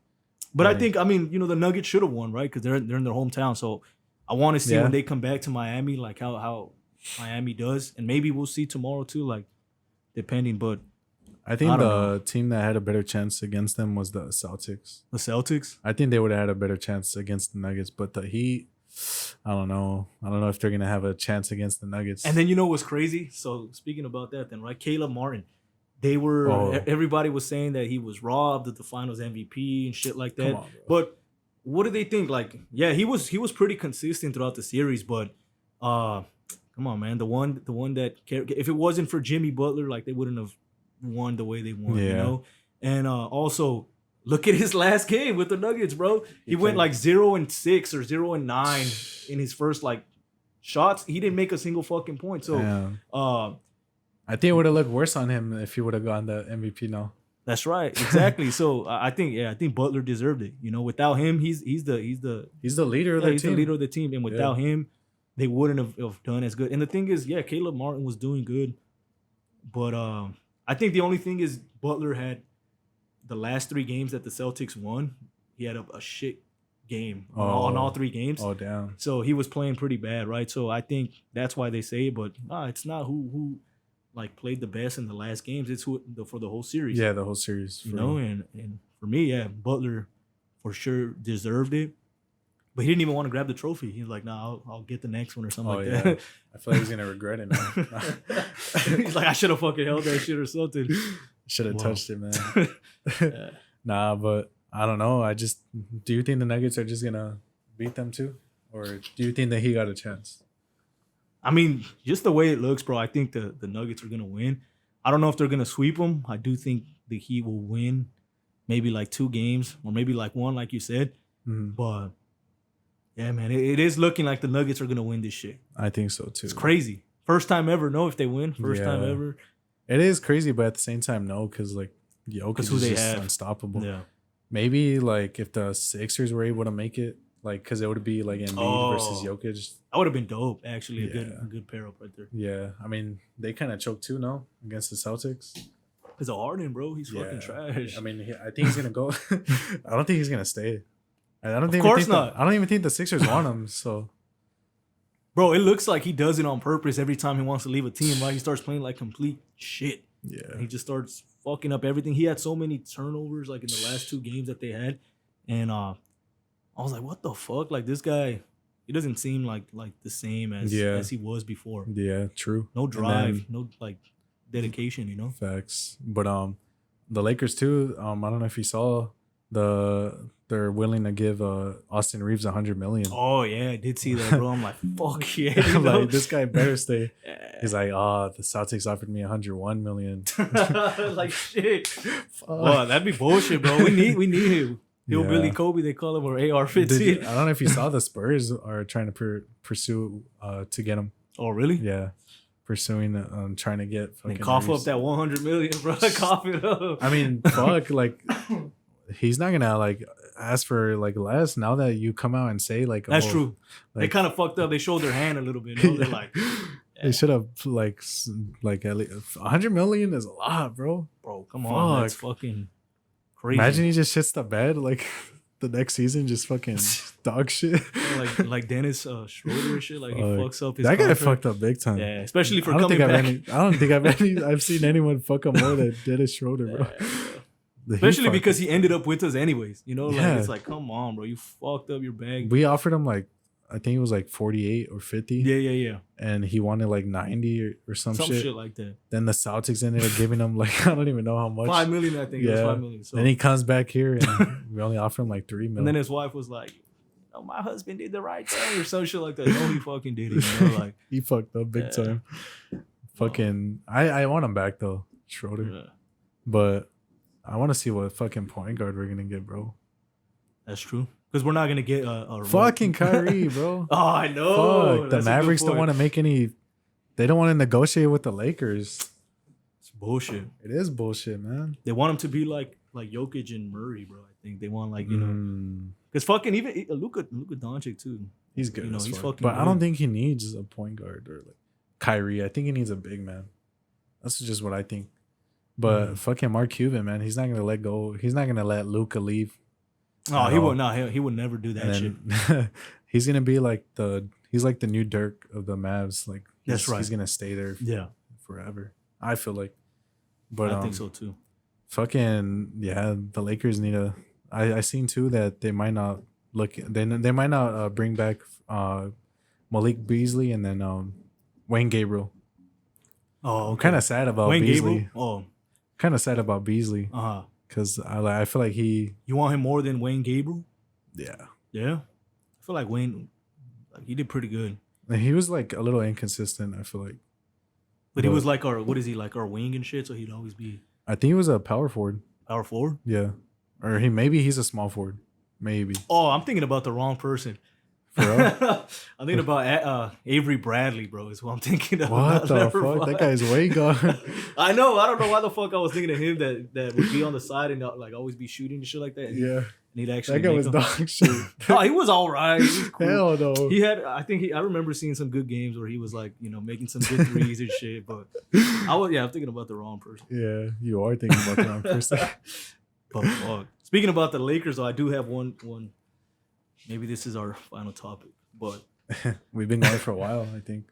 But Right. I think, I mean, the Nuggets should have won, right? Because they're in their hometown. So I want to see when they come back to Miami, like how Miami does, and maybe we'll see tomorrow too, like depending. But I think I don't the team that had a better chance against them was the Celtics. the Celtics, I think they would have had a better chance against the Nuggets, but the Heat, I don't know. I don't know if they're gonna have a chance against the Nuggets. and then you know what's crazy? So speaking about that, then right, Caleb Martin, they were everybody was saying that he was robbed of the Finals MVP and shit like that. Come on, bro. But what do they think? Like, yeah, he was pretty consistent throughout the series, but come on, man, the one that if it wasn't for Jimmy Butler, like they wouldn't have won the way they won, you know. And also look at his last game with the Nuggets, bro. He went like 0-6 or 0-9 in his first like shots. He didn't make a single fucking point. So I think it would have looked worse on him if he would have gotten the MVP now. that's right, exactly. So I think Butler deserved it. You know, without him, he's the He's the leader of he's the the team. leader of the team, and without him, they wouldn't have done as good. And the thing is, yeah, Caleb Martin was doing good, but I think the only thing is Butler had the last 3 games that the Celtics won. He had a shit game on all 3 games. Oh damn! So he was playing pretty bad, right? So I think that's why they say it, but it's not who like played the best in the last games. It's for the whole series. Yeah, the whole series. You know, and for me, yeah, Butler for sure deserved it. But he didn't even want to grab the trophy. He was like, "Nah, I'll get the next one or something like that." I feel like he's gonna regret it now. He's like, "I should have fucking held that shit or something." Should have touched it, man. Nah, but I don't know. Do you think the Nuggets are just gonna beat them too, or do you think that he got a chance? I mean, just the way it looks, bro, I think the Nuggets are going to win. I don't know if they're going to sweep them. I do think the Heat will win maybe like 2 games or maybe like 1, like you said. Mm-hmm. But, yeah, man, it is looking like the Nuggets are going to win this shit. I think so, too. It's crazy. First time ever, no, if they win. First time ever. It is crazy, but at the same time, no, because, like, Jokic is just unstoppable. Yeah. Maybe, like, if the Sixers were able to make it, like, because it would be, like, Embiid versus Jokic. That would have been dope, actually. A good pair up right there. Yeah. I mean, they kind of choked, too, no? Against the Celtics. Because of Harden, bro. He's fucking trash. I mean, I think he's going to go. I don't think he's going to stay. I don't even think the Sixers want him, so. Bro, it looks like he does it on purpose every time he wants to leave a team, right? He starts playing like complete shit. Yeah. And he just starts fucking up everything. He had so many turnovers like in the last 2 games that they had. And I was like, what the fuck? Like this guy, he doesn't seem like the same as he was before. Yeah, true. No drive, no like dedication, you know. Facts. But the Lakers too. I don't know if you saw they're willing to give Austin Reeves $100 million. Oh yeah, I did see that, bro. I'm like, fuck yeah, you know? Like, this guy better stay. He's like, the Celtics offered me $101 million. Like shit. Oh, that'd be bullshit, bro. We need him. Hillbilly Kobe, they call him, or AR-15. I don't know if you saw the Spurs are trying to pursue to get him. Oh really? Yeah. Pursuing trying to get fucking cough Reeves. up that 100 million, bro. Cough it up. I mean, fuck, like he's not gonna like ask for like less now that you come out and say like that's true. Like, they kind of fucked up. They showed their hand a little bit. You know? They're like, they should have like at least $100 million is a lot, bro. Bro, come on, that's fucking crazy. Imagine he just shits the bed like the next season, just fucking dog shit. like Dennis Schroeder and shit. Like he fucks up his. That contract. guy fucked up big time. Yeah, especially for coming back. I don't think I've seen anyone fuck up more than Dennis Schroeder, bro. Especially because he ended up with us anyways. You know, like it's like, come on, bro, you fucked up your bag. We offered him like, I think it was like 48 or 50. Yeah. And he wanted like 90 or some shit like that. Then the Celtics ended up giving him like, I don't even know how much. 5 million, I think. Yeah. It was 5 million. So. Then he comes back here and we only offer him like 3 million. And then his wife was like, "Oh, my husband did the right thing," or some shit like that. No, he fucking did it. You know, like he fucked up big time. Fucking, I want him back though, Schroeder. Yeah. But I want to see what fucking point guard we're gonna get, bro. That's true. Because we're not gonna get a fucking Kyrie, bro. Oh, I know. Fuck. The Mavericks don't want to make any. They don't want to negotiate with the Lakers. It's bullshit. It is bullshit, man. They want him to be like Jokic and Murray, bro. I think they want like, you know, because fucking even Luka Doncic too. He's good. You know, he's fucking. But good. I don't think he needs a point guard or like Kyrie. I think he needs a big man. That's just what I think. But fucking Mark Cuban, man, he's not gonna let go. He's not gonna let Luka leave. Oh, he would not. He would never do that shit. He's gonna be like he's like the new Dirk of the Mavs. Like that's right. He's gonna stay there. Forever. I feel like. But I think so too. Fucking the Lakers need a. I seen too that they might not look. They might not bring back Malik Beasley and then Wayne Gabriel. Oh, okay. I'm kind of sad about Wayne Beasley. Gabriel? Oh, kind of sad about Beasley. Because I feel like he. You want him more than Wayne Gabriel? Yeah. Yeah. I feel like Wayne, like he did pretty good. He was like a little inconsistent. I feel like. But he was like what is he like our wing and shit? So he'd always be. I think he was a power forward. Power forward? Yeah. Or he's a small forward. Maybe. Oh, I'm thinking about the wrong person. For real? I'm thinking about Avery Bradley, bro. Is what I'm thinking of. What the fuck? That guy's way gone. I know. I don't know why the fuck I was thinking of him that would be on the side and like always be shooting and shit like that. Yeah. And he'd actually. That guy was dog shit. Oh, he was all right. He was cool. Hell no. He had. I think I remember seeing some good games where he was like, you know, making some good threes and shit. But I'm thinking about the wrong person. Yeah, you are thinking about the wrong person. But fuck. Speaking about the Lakers, though, I do have one. Maybe this is our final topic, but we've been going for a while, I think.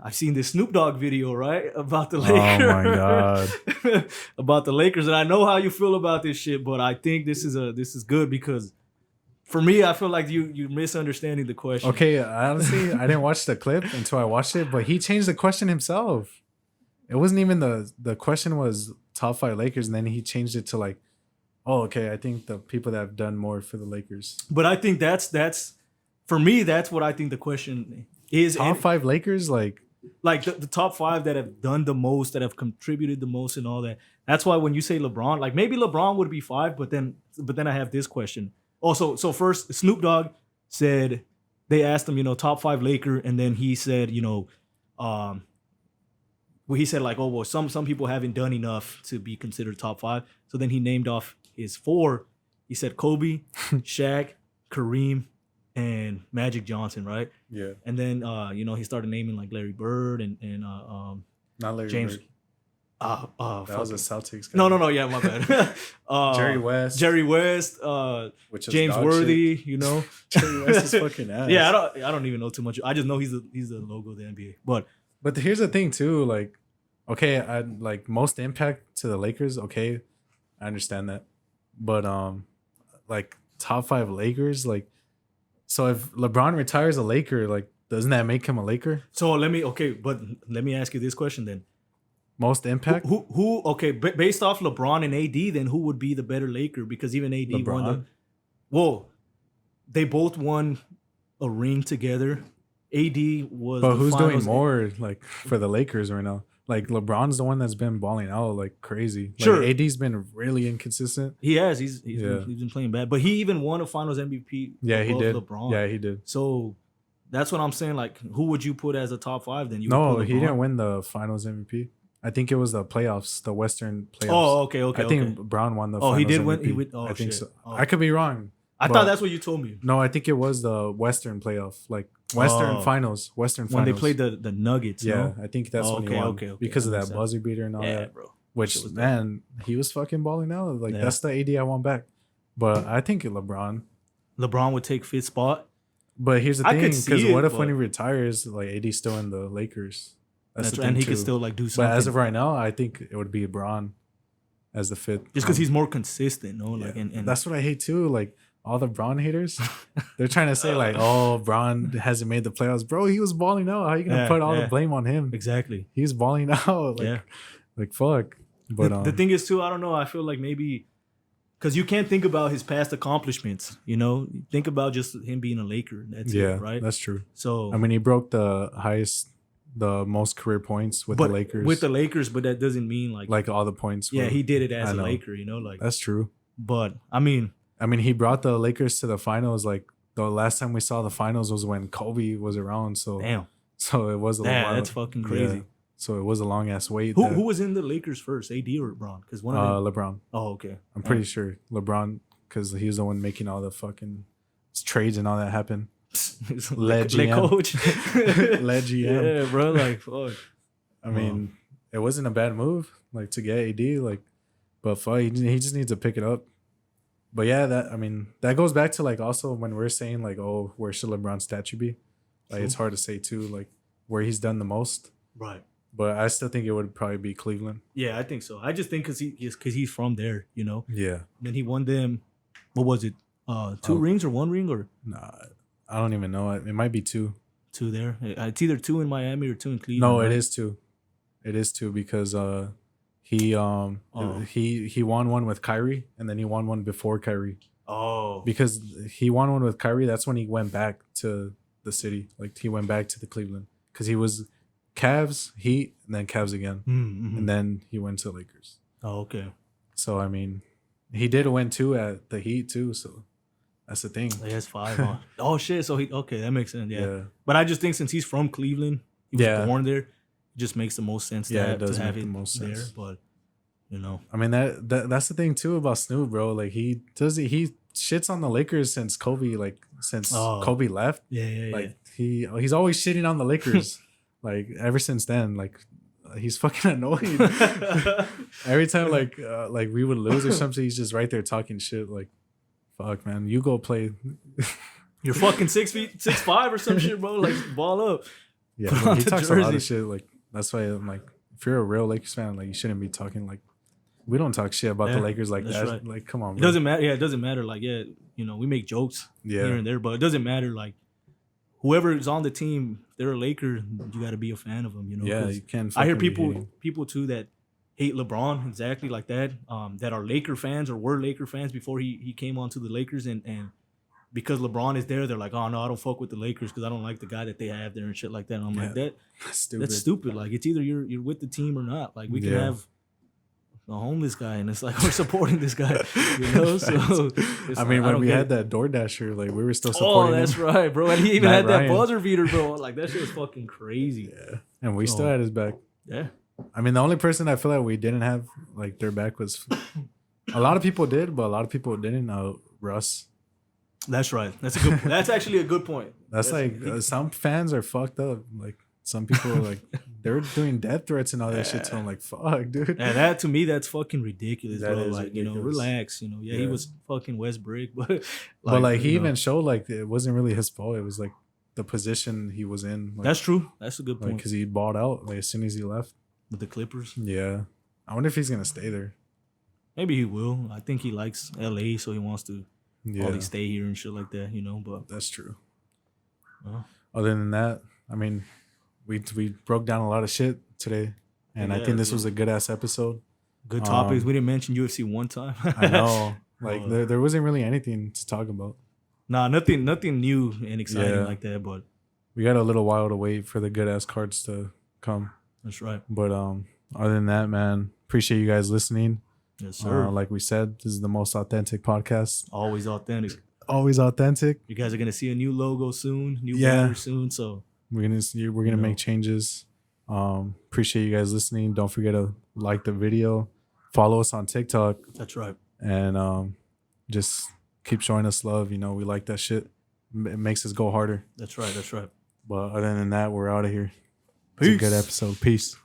I've seen this Snoop Dogg video, right? About the Lakers. Oh my god. About the Lakers. And I know how you feel about this shit, but I think this is good because for me, I feel like you're misunderstanding the question. Okay, honestly, I didn't watch the clip until I watched it, but he changed the question himself. It wasn't even the question was top 5 Lakers, and then he changed it to like, oh, okay, I think the people that have done more for the Lakers. But I think that's for me, that's what I think the question is. Top 5 Lakers, like the top 5 that have done the most, that have contributed the most and all that. That's why when you say LeBron, like maybe LeBron would be 5, but then I have this question. Also, so first Snoop Dogg said, they asked him, you know, top 5 Laker, and then he said, you know, well, he said like, oh, well, some people haven't done enough to be considered top 5. So then he named off his 4. He said Kobe, Shaq, Kareem, and Magic Johnson, right? Yeah. And then you know, he started naming like Larry Bird and not Larry James. Bird. That was a Celtics guy. No, yeah, my bad. Jerry West, which James Worthy, shit. You know. Jerry West is fucking ass. Yeah, I don't even know too much. I just know he's the logo of the NBA. But here's the thing too, like, okay, I like most impact to the Lakers. Okay, I understand that, but like top 5 Lakers, like So if LeBron retires a Laker, like, doesn't that make him a Laker? So let me ask you this question then. Most impact? Okay, based off LeBron and AD, then who would be the better Laker? Because even AD won LeBron. whoa, they both won a ring together. AD was But the who's doing finals- more like for the Lakers right now? Like LeBron's the one that's been balling out like crazy. Like, Sure. AD's been really inconsistent. He has. He's Yeah. been playing bad, but he even won a Finals MVP. Yeah, he above did. LeBron. Yeah, he did. So that's what I'm saying. Like, who would you put as a top 5? Then you would No, put he LeBron? didn't win the Finals MVP. I think it was the playoffs, the Western playoffs. Oh, okay. I think Brown won the. Oh, he Finals did win. MVP. He would. Oh, I think shit. so. Oh. I could be wrong. I but- thought that's what you told me. No, I think it was the Western playoff, like Western Oh. Finals. Western When Finals. they played the Nuggets. Yeah, no? I think that's Oh, when okay, he won okay, because of that that makes sense. buzzer beater and all Yeah, that. bro. Which Shit was man, he was fucking balling out. Like Yeah. that's the AD I want back. But I think LeBron. LeBron would take fifth spot. But here's the I thing, could see because it, what if when but- he retires, like AD's still in the Lakers? That's the right. And thing, he could too. still like do something. But as of right now, I think it would be Bron as the fifth. just because he's more consistent, no? Like, Yeah. and That's what I hate too. Like all the Bron haters, they're trying to say like, "Oh, Bron hasn't made the playoffs, bro. He was balling out. How are you gonna Yeah, put all yeah. the blame on him? exactly. He's balling out. Like, Yeah. like fuck." But The thing is too, I don't know. I feel like maybe because you can't think about his past accomplishments. You know, think about just him being a Laker. That's yeah, it, right? that's true. So I mean, he broke the most career points with the Lakers. with the Lakers, but that doesn't mean like all the points. yeah, were- he did it as I a know. Laker. You know, like That's true. but I mean, He brought the Lakers to the finals. Like the last time we saw the finals was when Kobe was around. So damn, it was a yeah, while. that's fucking crazy. Yeah. So it was a long ass wait. Who was in the Lakers first, AD or LeBron? Because one of them. LeBron. Oh, okay. I'm pretty sure LeBron, because he's the one making all the fucking trades and all that happen. Le GM. coach. Led GM. Yeah, bro. Like, fuck. I mean, it wasn't a bad move, like to get AD, like, but fuck, he just needs to pick it up. But yeah, that goes back to like also when we're saying like, oh, where should LeBron's statue be? Like, it's hard to say too, like where he's done the most. Right. But I still think it would probably be Cleveland. Yeah, I think so. I just think because he's from there, you know. Yeah. Then he won them. What was it? Two rings or one ring or Nah, I don't even know. It might be two. two there? It's either two in Miami or two in Cleveland. No, right? it is two. It is two because he won one with Kyrie and then he won one before Kyrie. Oh, Because he won one with Kyrie, that's when he went back to the city. Like he went back to the Cleveland because he was Cavs, Heat, and then Cavs again, mm-hmm. and then he went to Lakers. Oh, okay. So I mean, he did win two at the Heat too. So that's the thing. He has 5 on. Oh shit. So that makes sense. Yeah. Yeah. But I just think since he's from Cleveland, he was Yeah. born there. It just makes the most sense. Yeah, to it does have make the it most there. sense. But you know, I mean that's the thing too about Snoop, bro. Like he shits on the Lakers since Kobe, Kobe left. yeah. Like he's always shitting on the Lakers. Like ever since then, like he's fucking annoying. Every time like we would lose or something, he's just right there talking shit. Like, fuck, man, you go play. You're fucking 6'5" or some shit, bro. Like ball up. Yeah, Put but on he the talks a lot jersey. of shit. Like that's why I'm like, if you're a real Lakers fan, like you shouldn't be talking like. We don't talk shit about Yeah, the Lakers like that's that. right. Like, come on, It bro. doesn't matter. Yeah, it doesn't matter. Like, yeah, you know, we make jokes Yeah. here and there, but it doesn't matter. Like, whoever is on the team, if they're a Laker, you got to be a fan of them. You know. Yeah, 'Cause you can't. I hear fucking be hating. people too that hate LeBron exactly like that. That are Laker fans or were Laker fans before he came onto the Lakers, and because LeBron is there, they're like, oh no, I don't fuck with the Lakers because I don't like the guy that they have there and shit like that. And I'm like, That's stupid. that's stupid. Like, it's either you're with the team or not. Like, we can Yeah. have a homeless guy, and it's like we're supporting this guy, you know. So it's I mean, like, when don't we get had it. that DoorDasher, like we were still Oh, supporting that's him. right, bro. And he even Matt had that Ryan. buzzer beater, bro. Like, that shit was fucking crazy. Yeah, and we still So- had his back. Yeah. I mean, the only person I feel like we didn't have like their back was a lot of people did, but a lot of people didn't. Russ. That's right. That's a good. That's actually a good point. That's like some fans are fucked up. Like some people are like they're doing death threats and all that shit. So I'm like, fuck, dude. And that to me, that's fucking ridiculous, That bro. is Like, you know, ridiculous. relax. You know, yeah, he Yeah. was fucking West Brick, but But like he you know, even showed like it wasn't really his fault. It was like the position he was in. Like, that's true. That's a good like point. because he balled out like as soon as he left. With the Clippers, Yeah, I wonder if he's gonna stay there. maybe he will. I think he likes LA, so he wants to Yeah, all these stay here and shit like that, you know. But that's true. well, Other than that, I mean, we broke down a lot of shit today, and I yeah, think this yeah. was a good ass episode. Good topics. Um, We didn't mention UFC one time. I know, like Well, there wasn't really anything to talk about. nah, nothing new and exciting Yeah. like that. But We got a little while to wait for the good ass cards to come. that's right. But other than that, man, appreciate you guys listening. Yes, sir. Like we said, this is the most authentic podcast. Always authentic. Always authentic. You guys are gonna see a new logo soon, new Yeah. banner soon. So We're gonna know. make changes. Appreciate you guys listening. Don't forget to like the video, follow us on TikTok, that's right. and just keep showing us love. You know, we like that shit. It makes us go harder. That's right. That's right. But other than that, we're out of here. It's a good episode. Peace.